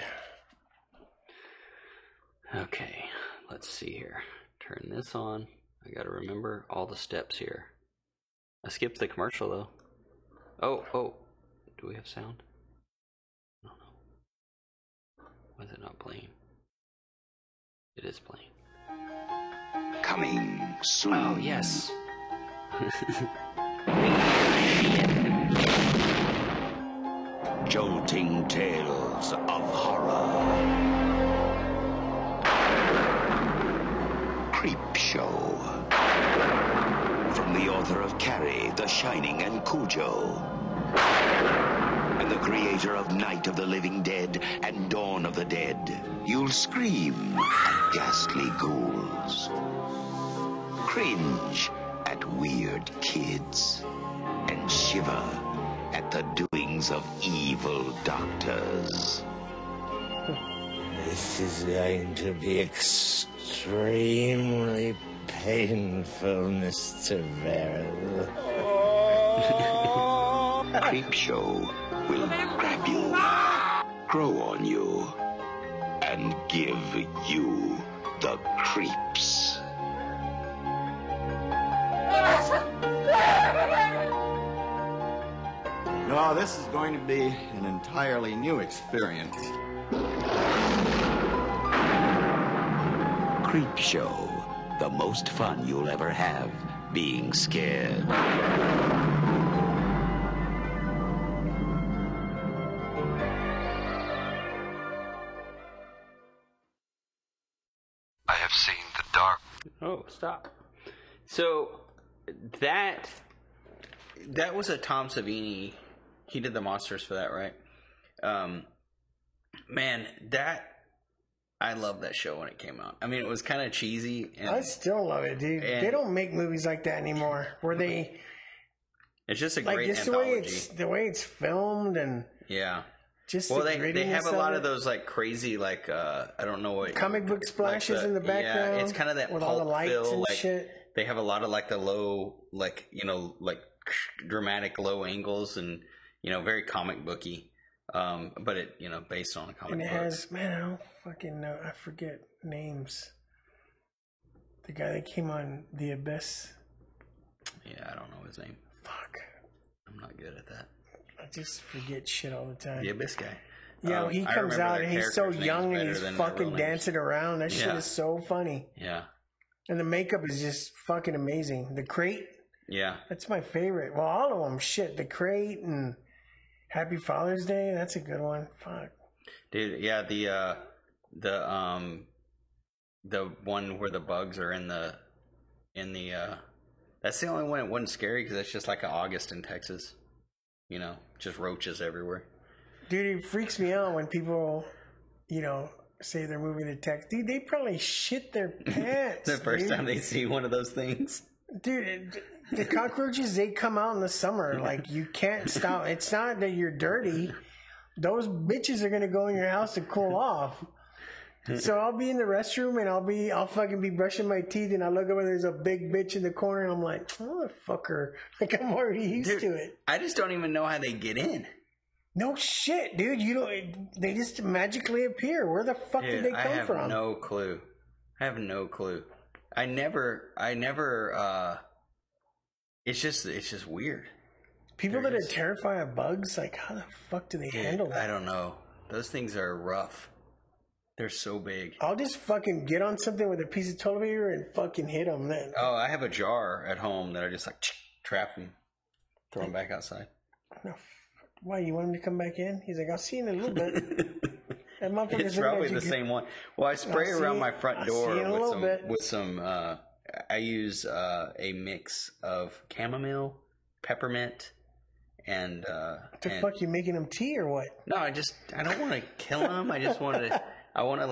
Okay, let's see here. Turn this on. I got to remember all the steps here. I skipped the commercial though. Oh, do we have sound? I don't know. Why is it not playing? It is playing. Coming soon. Oh, yes. Jolting tales of horror. Creep Show. From the author of Carrie, The Shining, and Cujo. And the creator of Night of the Living Dead and Dawn of the Dead. You'll scream at ghastly ghouls. Cringe at weird kids. And shiver at the doings of evil doctors. This is going to be extremely painful, Mr. Verrill. Creep Show will grab you, grow on you, and give you the creeps. No, this is going to be an entirely new experience. Creep Show, the most fun you'll ever have being scared. I have seen the dark. Oh, stop. So that was a Tom Savini. He did the monsters for that, right? Man, I love that show when it came out. I mean, it was kind of cheesy. And, I still love it, dude. They don't make movies like that anymore. Where they... It's just a like great just anthology. the way it's filmed and... Yeah. Just well, the they have a grittiness lot of of those like crazy like I don't know what comic book splashes like in the background. Yeah, it's kind of that with pulp all the lights feel, and like, shit. They have a lot of like the low, like like dramatic low angles and very comic booky. But it based on a comic and it book. has I don't fucking know. I forget names. The guy that came on The Abyss. Yeah, I don't know his name. Fuck. I'm not good at that. I just forget shit all the time. The Abyss guy. Yeah, he I comes remember out their and he's so characters' young names and better he's than their fucking real dancing around. That shit Yeah. is so funny. Yeah. And the makeup is just fucking amazing. The Crate. Yeah. That's my favorite. Well, all of them. Shit. The Crate and Happy Father's Day. That's a good one. Fuck. Dude, yeah, the one where the bugs are in the that's the only one that wasn't scary because it's just like an August in Texas. Just roaches everywhere. Dude, it freaks me out when people, say they're moving to Texas. Dude, they probably shit their pants. The first time they see one of those things. Dude, the cockroaches, they come out in the summer. Like, you can't stop. It's not that you're dirty. Those bitches are going to go in your house to cool off. So I'll be in the restroom and I'll fucking be brushing my teeth and I look over, there's a big bitch in the corner and I'm like, motherfucker. Like, I'm already used to it. I just don't even know how they get in. No shit, dude. They just magically appear. Where the fuck did they come from? I have no clue. I never, it's just weird. People that are terrified of bugs, like, how the fuck do they handle that? I don't know. Those things are rough. They're so big. I'll just fucking get on something with a piece of toilet paper and fucking hit them then. Oh, I have a jar at home that I just like trap them, throw them back outside. No, why, you want him to come back in? He's like, I'll see you in a little bit. That motherfucker's It's looking probably at you. the same one. Well, I spray around my front door with some. I use a mix of chamomile, peppermint, and. What the fuck, you making them tea or what? No, I don't want to kill them. I just want to. I want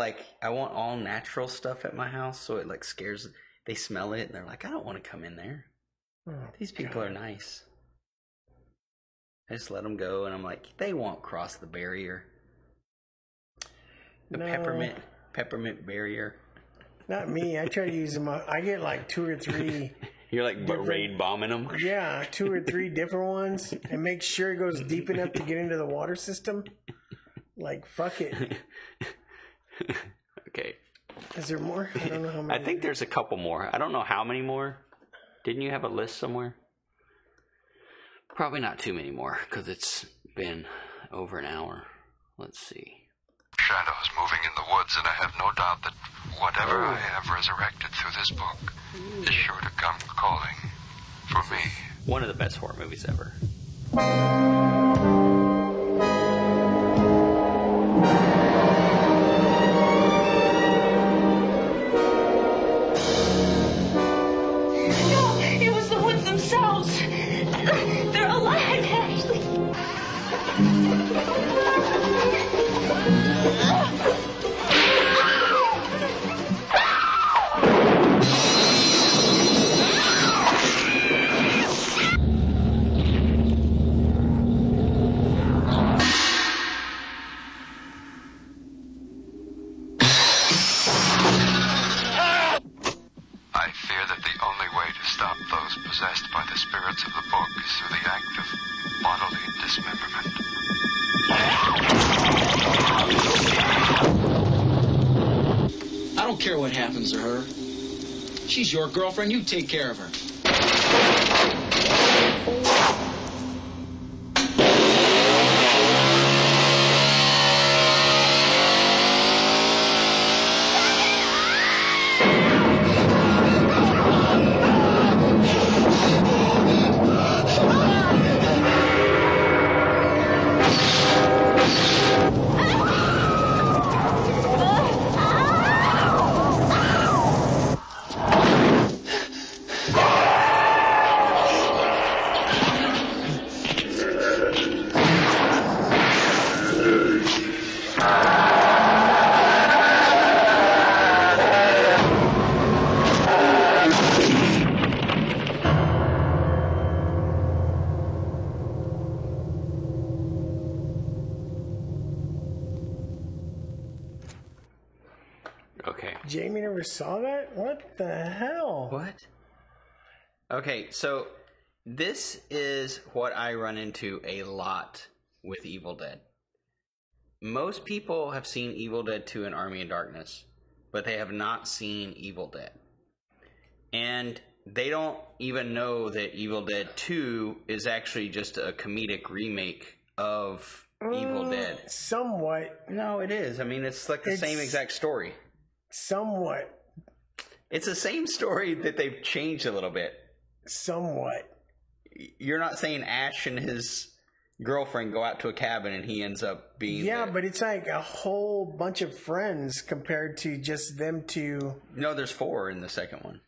all natural stuff at my house, so it like scares. They smell it and they're like, I don't want to come in there. Oh, These people are nice. I just let them go, and I'm like, they won't cross the barrier. The peppermint barrier. Not me. I try to use them. I get like 2 or 3. You're like raid bombing them. Yeah, 2 or 3 different ones, and make sure it goes deep enough to get into the water system. Like, fuck it. Okay. Is there more? I don't know how many. I think there's a couple more. I don't know how many more. Didn't you have a list somewhere? Probably not too many more, because it's been over an hour. Let's see. Shadows moving in the woods, and I have no doubt that whatever I have resurrected through this book is sure to come calling for me. One of the best horror movies ever. No, it was the woods themselves. They're alive, Ashley. I fear that the only way to stop those possessed by the spirits of the book is through the act of bodily dismemberment. I don't care what happens to her. She's your girlfriend. You take care of her. never saw that? What the hell? What? Okay, so this is what I run into a lot with Evil Dead. Most people have seen Evil Dead 2 and Army of Darkness, but they have not seen Evil Dead. And they don't even know that Evil Dead 2 is actually just a comedic remake of Evil Dead. Somewhat. No, it is. I mean, it's like the same exact story. Somewhat. It's the same story that they've changed a little bit. Somewhat. You're not saying Ash and his girlfriend go out to a cabin and he ends up being... Yeah, but it's like a whole bunch of friends compared to just them two. No, there's 4 in the second one.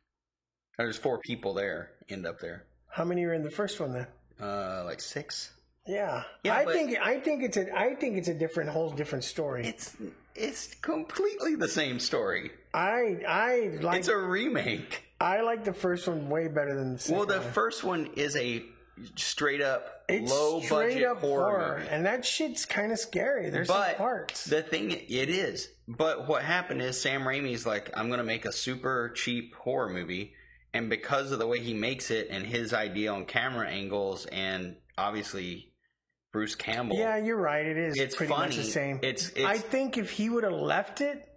There's 4 people there, end up there. How many are in the first one then? Like 6. Yeah. I think it's a whole different story. It's completely the same story. I like... It's a remake. I like the first one way better than the second one. Well, the first one is a straight up low budget horror movie. And that shit's kind of scary. There's some parts. The thing, it is. But what happened is Sam Raimi's like, I'm going to make a super cheap horror movie. And because of the way he makes it and his idea on camera angles and obviously Bruce Campbell. Yeah, you're right. It is it's pretty funny. much the same. It's I think if he would have left it,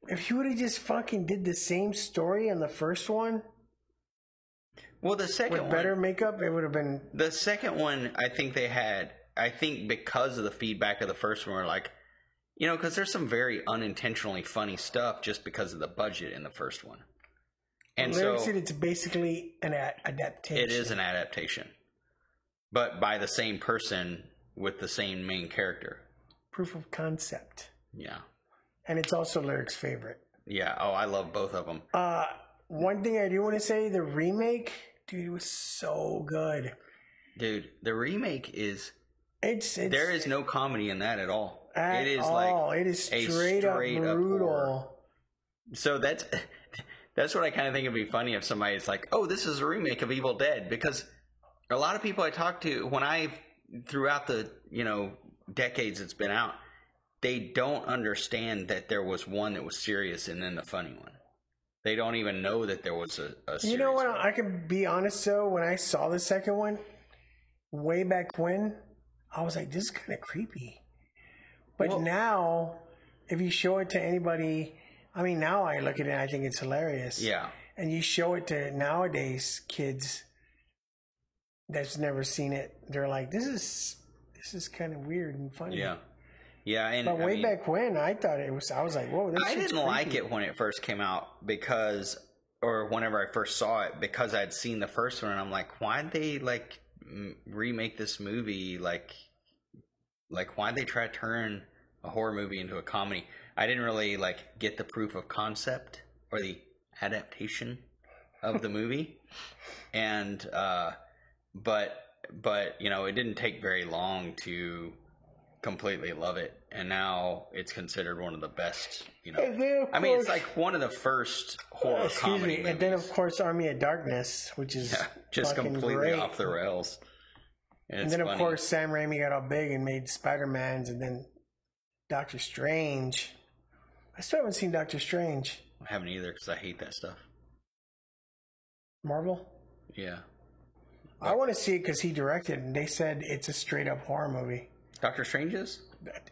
if he would have just fucking did the same story on the first one. Well, the second one. With better makeup, it would have been. The second one, I think they had. I think because of the feedback of the first one, we're like, you know, because there's some very unintentionally funny stuff just because of the budget in the first one. And so it's basically an adaptation. It is an adaptation, but by the same person with the same main character. Proof of concept. Yeah. And it's also Lyric's favorite. Yeah. Oh, I love both of them. One thing I do want to say, the remake, dude, it was so good. Dude, the remake is... There is no comedy in that at all. It is straight up brutal. So that's what I kind of think would be funny if somebody's like, oh, this is a remake of Evil Dead. Because a lot of people I talk to, throughout the, decades it's been out, they don't understand that there was one that was serious and then the funny one. They don't even know that there was a serious You know what? one. I can be honest, though. When I saw the second one, way back when, I was like, this is kind of creepy. But now, if you show it to anybody... I mean, now I look at it and I think it's hilarious. Yeah. And you show it to nowadays kids that's never seen it. They're like, this is kind of weird and funny. Yeah. Yeah. And but way back when, I thought I was like, whoa, this I didn't creepy. like it when it first came out or whenever I first saw it, because I'd seen the first one and I'm like, why'd they remake this movie? Like why'd they try to turn a horror movie into a comedy? I didn't really get the proof of concept or the adaptation of the movie, and but it didn't take very long to completely love it, and now it's considered one of the best. I mean, it's like one of the first horror comedy movies. And then of course Army of Darkness, which is just completely great. off the rails. And then of course Sam Raimi got all big and made Spider-Mans, and then Doctor Strange. I still haven't seen Doctor Strange. I haven't either because I hate that stuff. Marvel? Yeah. I want to see it because he directed, and they said it's a straight up horror movie. Doctor Strange is?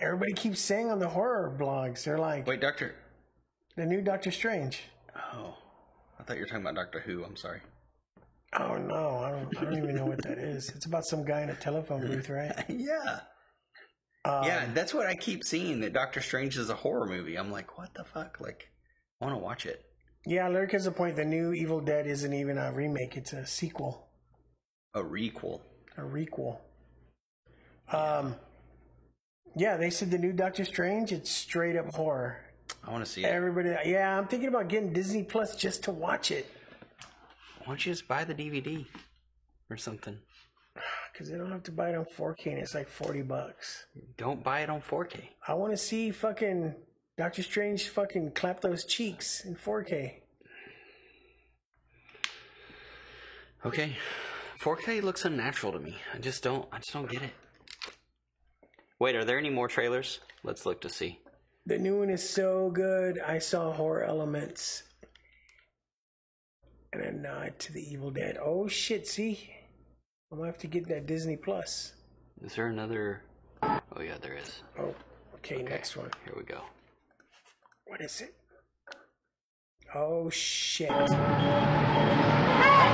Everybody keeps saying on the horror blogs, they're like... Wait, the new Doctor Strange. Oh. I thought you were talking about Doctor Who. I'm sorry. Oh, no. I don't even know what that is. It's about some guy in a telephone booth, right? Yeah. Yeah, that's what I keep seeing, that Doctor Strange is a horror movie. I'm like, what the fuck? I want to watch it. Yeah, Lyric has a point. The new Evil Dead isn't even a remake. It's a sequel. A requel. A requel. Yeah, they said the new Doctor Strange, it's straight up horror. I want to see it. Everybody, yeah, I'm thinking about getting Disney Plus just to watch it. Why don't you just buy the DVD or something? Because they don't have to buy it on 4K and it's like $40. Don't buy it on 4K. I want to see fucking Doctor Strange fucking clap those cheeks in 4K. Okay. 4K looks unnatural to me. I just don't get it. Wait, are there any more trailers? Let's look to see. The new one is so good. I saw Horror Elements. And a nod to the Evil Dead. Oh shit, see? I'm gonna have to get that Disney Plus. Is there another? Oh yeah, there is. Oh, okay, next one. Here we go. What is it? Oh shit. I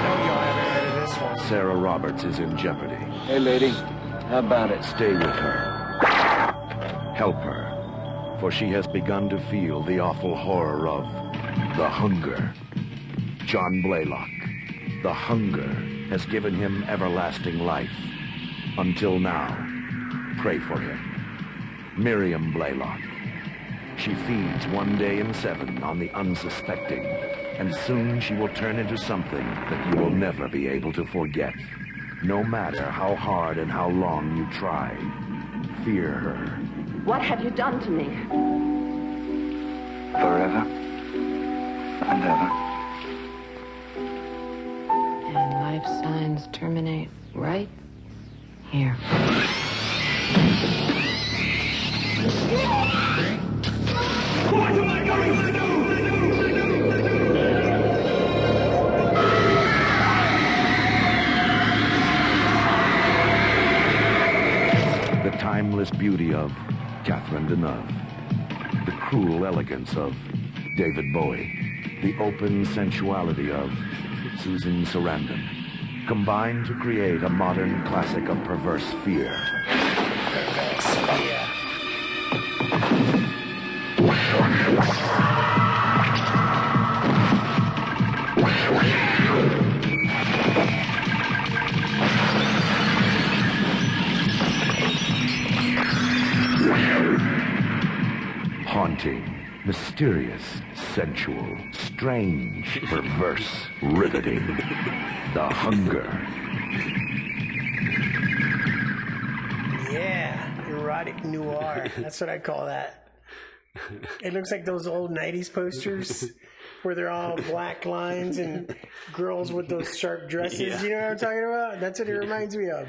know y'all haven't heard of this one. Sarah Roberts is in jeopardy. Hey, lady. How about it? Stay with her. Help her. For she has begun to feel the awful horror of the hunger. John Blaylock. The hunger has given him everlasting life. Until now. Pray for him. Miriam Blaylock. She feeds one day in 7 on the unsuspecting, and soon she will turn into something that you will never be able to forget. No matter how hard and how long you try, fear her. What have you done to me? Forever and ever. And life signs terminate right here. What am I going to do? The timeless beauty of Catherine Deneuve. The cruel elegance of David Bowie. The open sensuality of Susan Sarandon. Combined to create a modern classic of perverse fear. Haunting, mysterious, sensual, strange, perverse, riveting. The hunger. Yeah, erotic noir. That's what I call that. It looks like those old 90s posters where they're all black lines and girls with those sharp dresses. Yeah. You know what I'm talking about? That's what it reminds me of.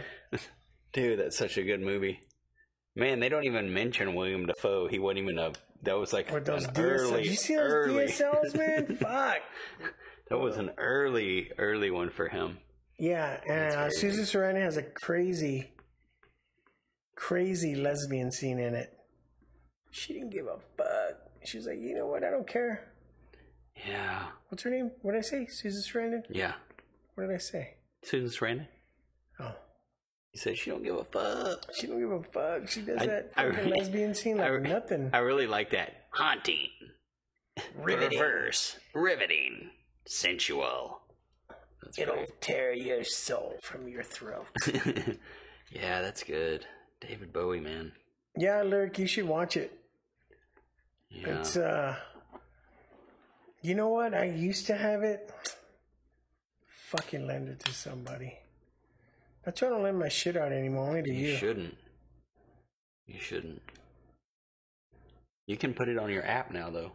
Dude, that's such a good movie. Man, they don't even mention William Dafoe. He wasn't even a... That was like With those an DSLs. early... Did you see those early. DSLs, man? Fuck. That was an early one for him. Yeah, and Susan Sarandon has a crazy lesbian scene in it. She didn't give a fuck. She was like, you know what? I don't care. Yeah. What's her name? What did I say? Susan Sarandon? Yeah. What did I say? Susan Sarandon? Oh. He said she don't give a fuck. She don't give a fuck. She does that I fucking really- lesbian scene like nothing. I really like that. Haunting. Riveting. Perverse. Riveting. Sensual. That's It'll great. tear your soul from your throat. Yeah, that's good. David Bowie, man. Yeah, Lyric, you should watch it. Yeah. It's, you know what? I used to have it. Fucking lend it to somebody. I try to lend my shit out anymore, only to you. You shouldn't. You shouldn't. You can put it on your app now, though.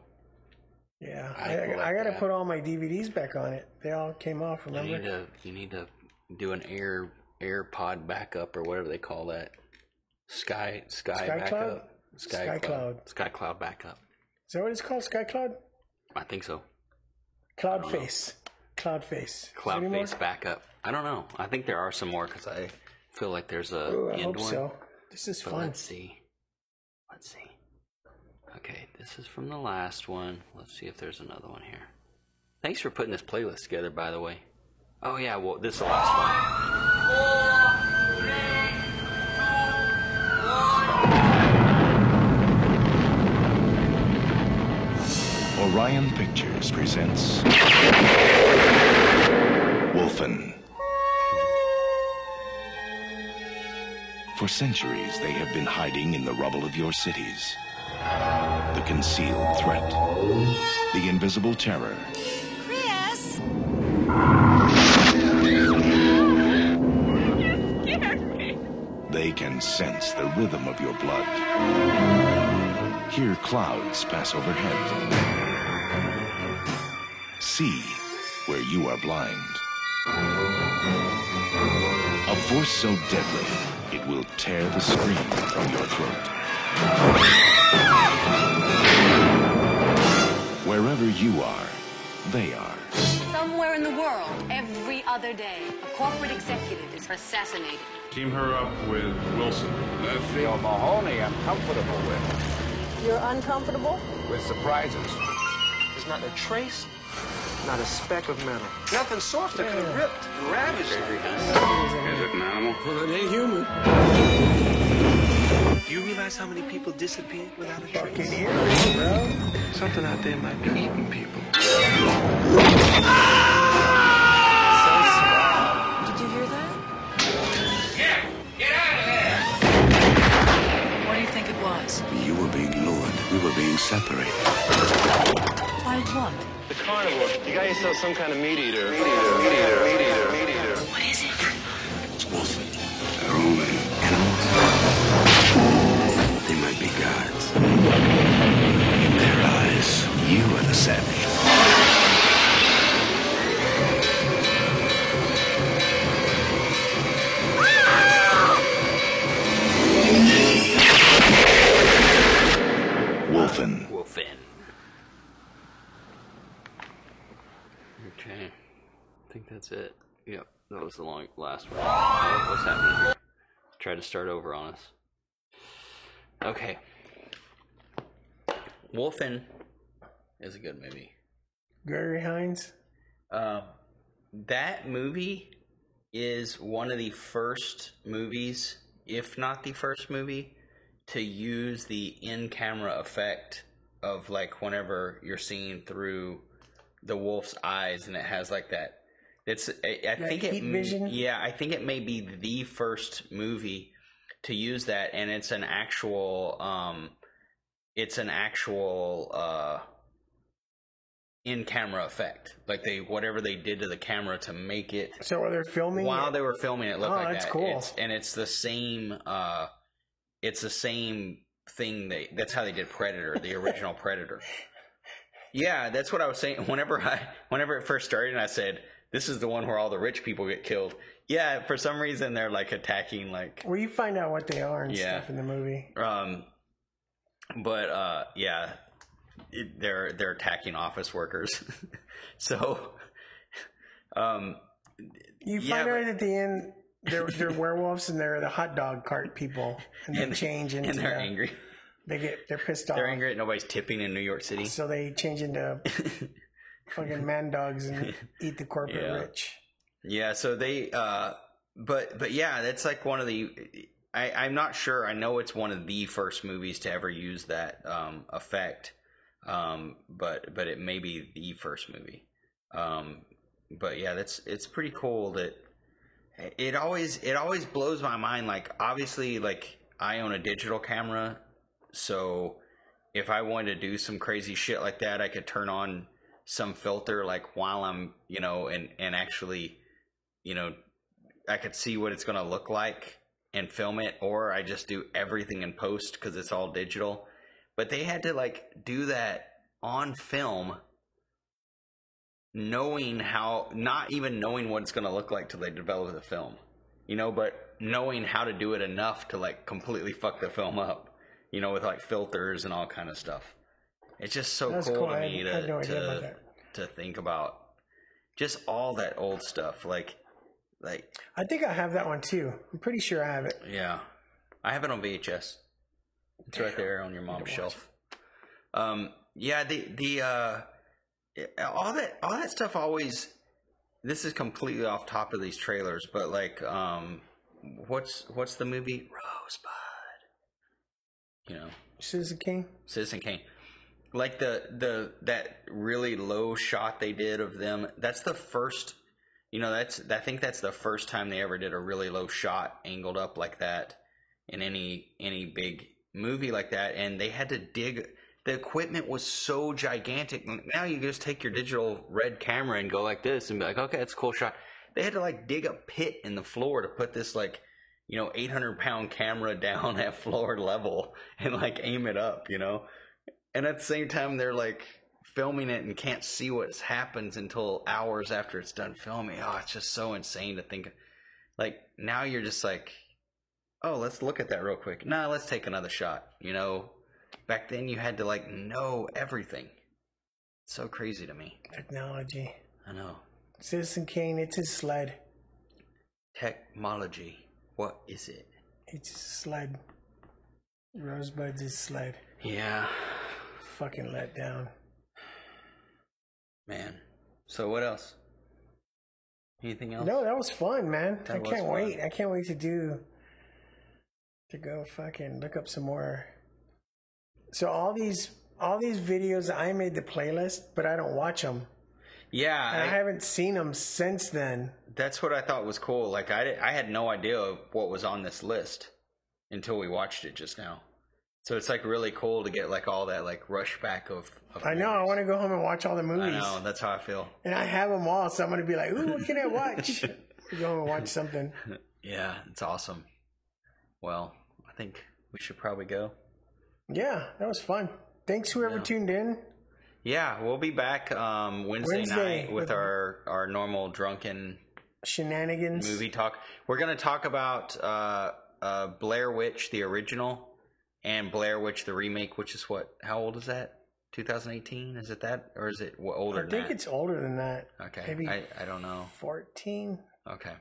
Yeah, I I like gotta that. put all my DVDs back on it. They all came off, remember? You need to do an AirPod backup or whatever they call that. Sky backup. SkyCloud backup. Is that what it's called? SkyCloud? I think so. Cloudface. Cloudface. Cloudface backup. I don't know. I think there are some more because I feel like there's a Ooh, I end hope one. so. This is But fun. Let's see. Okay, this is from the last one. Let's see if there's another one here. Thanks for putting this playlist together, by the way. Oh yeah, well, this is the last Orion Pictures presents Wolfen. For centuries, they have been hiding in the rubble of your cities. The concealed threat. The invisible terror. Chris! You scared me. They can sense the rhythm of your blood. Hear clouds pass overhead. See where you are blind. A force so deadly, it will tear the screen from your throat. wherever you are, they are. Somewhere in the world, every other day, a corporate executive is assassinated. Team her up with Wilson. Murphy or Mahoney, I'm comfortable with. You're uncomfortable? With surprises. There's not a trace, not a speck of metal. Nothing soft that could have ripped and ravaged it. Is it an animal? Well, it ain't human. Do you realize how many people disappeared without a trace? Fucking eerie, bro. Something out there might be eating people. Did you hear that? Yeah, get out of there! What do you think it was? You were being lured. We were being separated. By what? The carnivore. You got yourself some kind of meat eater. Meat eater. What is it? It's Wilson. They're only animals. They might be gods. In their eyes, you are the savage. Wolfen. Okay. I think that's it. Yep, that was the last one. Oh, what's happening here? Try to start over on us. Okay. Wolfen is a good movie. Gregory Hines? That movie is one of the first movies, if not the first movie, to use the in-camera effect of like whenever you're seeing through the wolf's eyes and it has like that. I think it vision? Yeah, I think it may be the first movie to use that, and it's an actual in-camera effect. Like whatever they did to the camera to make it. So while they're filming they were filming it, looked like that. That's cool. It's the same. It's the same thing. That's how they did Predator, the original Predator. Yeah, that's what I was saying. Whenever it first started, and I said, "This is the one where all the rich people get killed." Yeah, for some reason they're like attacking like. Well, you find out what they are and stuff in the movie. They're attacking office workers. So, you find out at the end they're werewolves and they're the hot dog cart people, and they change into. And they're angry. They're pissed off. They're angry that nobody's tipping in New York City. So they change into fucking man dogs and eat the corporate rich. Yeah, so they but yeah, that's like one of the I'm not sure. I know it's one of the first movies to ever use that effect. But it may be the first movie. But yeah, it's pretty cool that it always blows my mind. Like obviously, like I own a digital camera, so if I wanted to do some crazy shit like that, I could turn on some filter like while I'm, and actually, I could see what it's gonna look like and film it, or I just do everything in post because it's all digital. But they had to like do that on film, not even knowing what it's going to look like till they develop the film, but knowing how to do it enough to like completely fuck the film up, with like filters and all kind of stuff. It's just so cool to me to think about just all that old stuff. Like I think I have that one too. I'm pretty sure I have it. Yeah, I have it on VHS. It's right there on your mom's shelf. Yeah, all that stuff always. This is completely off top of these trailers, but like, what's the movie Rosebud? Citizen Kane. Citizen Kane. Like that really low shot they did of them. That's the first. I think that's the first time they ever did a really low shot angled up like that in any big movie like that, and they had to dig. The equipment was so gigantic. Now you just take your digital red camera and go like this and be like, okay, that's a cool shot. They had to like dig a pit in the floor to put this like 800-pound camera down at floor level and like aim it up, and at the same time they're like filming it and can't see what happens until hours after it's done filming. Oh, it's just so insane to think. Like now you're just like, oh, let's look at that real quick. No, let's take another shot. Back then you had to like know everything. It's so crazy to me. Technology. I know. Citizen Kane, it's his sled. Technology. What is it? It's his sled. Rosebud's his sled. Yeah. Fucking let down. Man. So what else? Anything else? No, that was fun, man. That I was can't fun. wait. I can't wait to go fucking look up some more. So all these videos, I made the playlist, but I don't watch them. Yeah. And I haven't seen them since then. That's what I thought was cool. Like, I had no idea what was on this list until we watched it just now. So it's like really cool to get like all that like rush back of I know. I want to go home and watch all the movies. I know. That's how I feel. And I have them all, so I'm going to be like, ooh, what can I watch? Go home and watch something. Yeah, it's awesome. Well, I think we should probably go. Yeah, that was fun. Thanks whoever tuned in. Yeah, we'll be back Wednesday night with our normal drunken shenanigans movie talk. We're going to talk about Blair Witch, the original, and Blair Witch, the remake, which is what? How old is that? 2018? Is it that? Or is it older than that? I think it's older than that. Okay. Maybe I don't know. 14? Okay.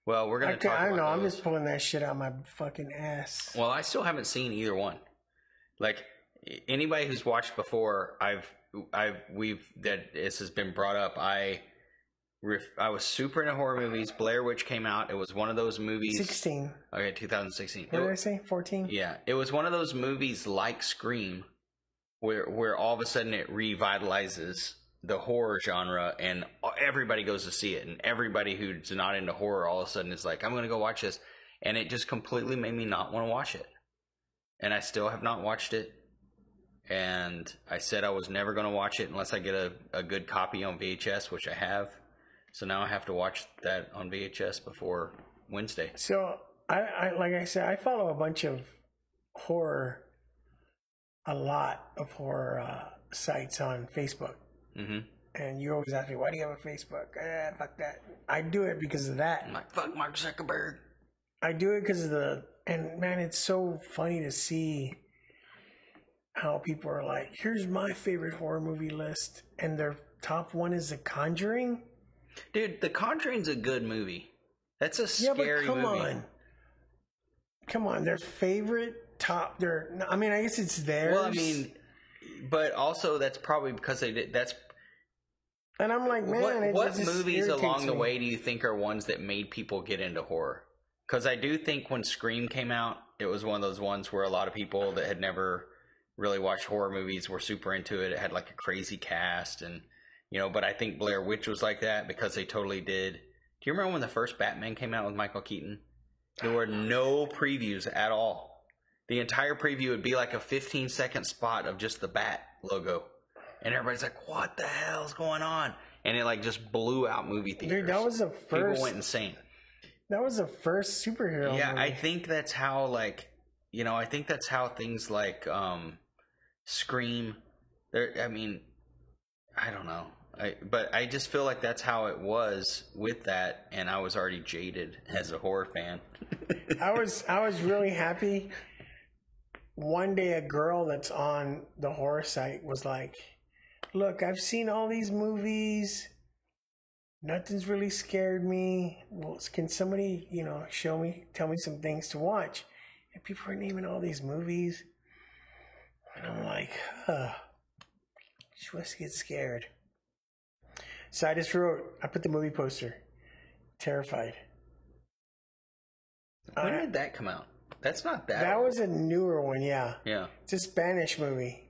Well, we're going to talk about I don't know. I'm those. just pulling that shit out my fucking ass. Well, I still haven't seen either one. Like, anybody who's watched before, this has been brought up. I was super into horror movies. Blair Witch came out. It was one of those movies. 16. Okay, 2016. What did I say? 14? Yeah. It was one of those movies like Scream where all of a sudden it revitalizes the horror genre and everybody goes to see it. And everybody who's not into horror all of a sudden is like, I'm going to go watch this. And it just completely made me not want to watch it. And I still have not watched it. And I said I was never going to watch it unless I get a good copy on VHS, which I have. So now I have to watch that on VHS before Wednesday. So, I like I said, I follow a lot of horror sites on Facebook. Mm-hmm. And you always ask me, why do you have a Facebook? Fuck that. I do it because of that. I'm like, fuck Mark Zuckerberg. I do it because of and man, it's so funny to see how people are like, here's my favorite horror movie list. And their top one is The Conjuring. Dude, The Conjuring's a good movie. That's a scary movie. Come on, their favorite top. I mean, I guess it's theirs. Well, I mean, but also that's probably because they did. That's. And I'm like, man, what movies along the way do you think are ones that made people get into horror? Because I do think when Scream came out, it was one of those ones where a lot of people that had never really watched horror movies were super into it. It had like a crazy cast, and but I think Blair Witch was like that because they totally did. Do you remember when the first Batman came out with Michael Keaton? There were no previews at all. The entire preview would be like a 15-second spot of just the Bat logo. And everybody's like, what the hell's going on? And it like just blew out movie theaters. Dude, that was the first. People went insane. That was the first superhero movie. I think that's how I think that's how things like Scream, I mean, I don't know. But I just feel like that's how it was with that, and I was already jaded as a horror fan. I was really happy. One day a girl that's on the horror site was like, look, I've seen all these movies. Nothing's really scared me. Well, can somebody, tell me some things to watch? And people are naming all these movies. And I'm like, she wants to get scared. So I put the movie poster. Terrified. When did that come out? That's not that. That was a newer one, yeah. Yeah. It's a Spanish movie.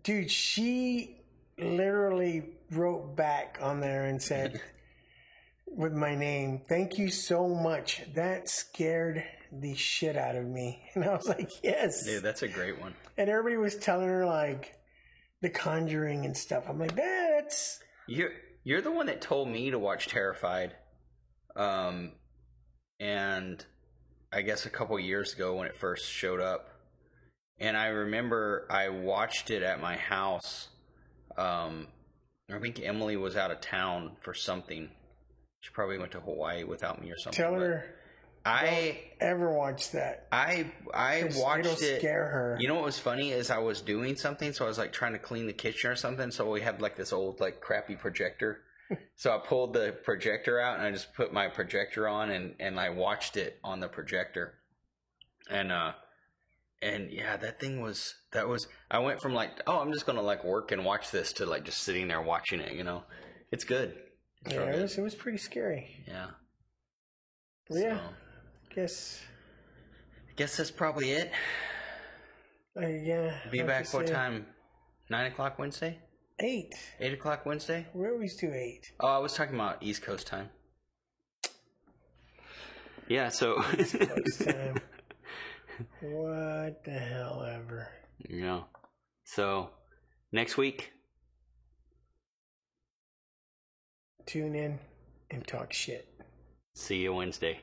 Dude, she literally wrote back on there and said, with my name, thank you so much. That scared the shit out of me. And I was like, yes. Dude, that's a great one. And everybody was telling her, like, The Conjuring and stuff. I'm like, that's... You're the one that told me to watch Terrified. And I guess a couple years ago when it first showed up. And I remember I watched it at my house. I think Emily was out of town for something. She probably went to Hawaii without me or something. Tell her I ever watch that. I watched it'll it. Scare her. You know what was funny is I was doing something, so I was like trying to clean the kitchen or something. So we had like this old like crappy projector. So I pulled the projector out and I just put my projector on and I watched it on the projector. And yeah, I went from like, oh, I'm just gonna like work and watch this to like just sitting there watching it. You know, it's good. It's real good. It was pretty scary. Yeah. Yeah. So, I guess that's probably it. Yeah. Be back what time? 9 o'clock Wednesday? 8. 8 o'clock Wednesday? We always do 8. Oh, I was talking about East Coast time. Yeah, so East Coast time. What the hell ever. Yeah. So next week, tune in and talk shit. See you Wednesday.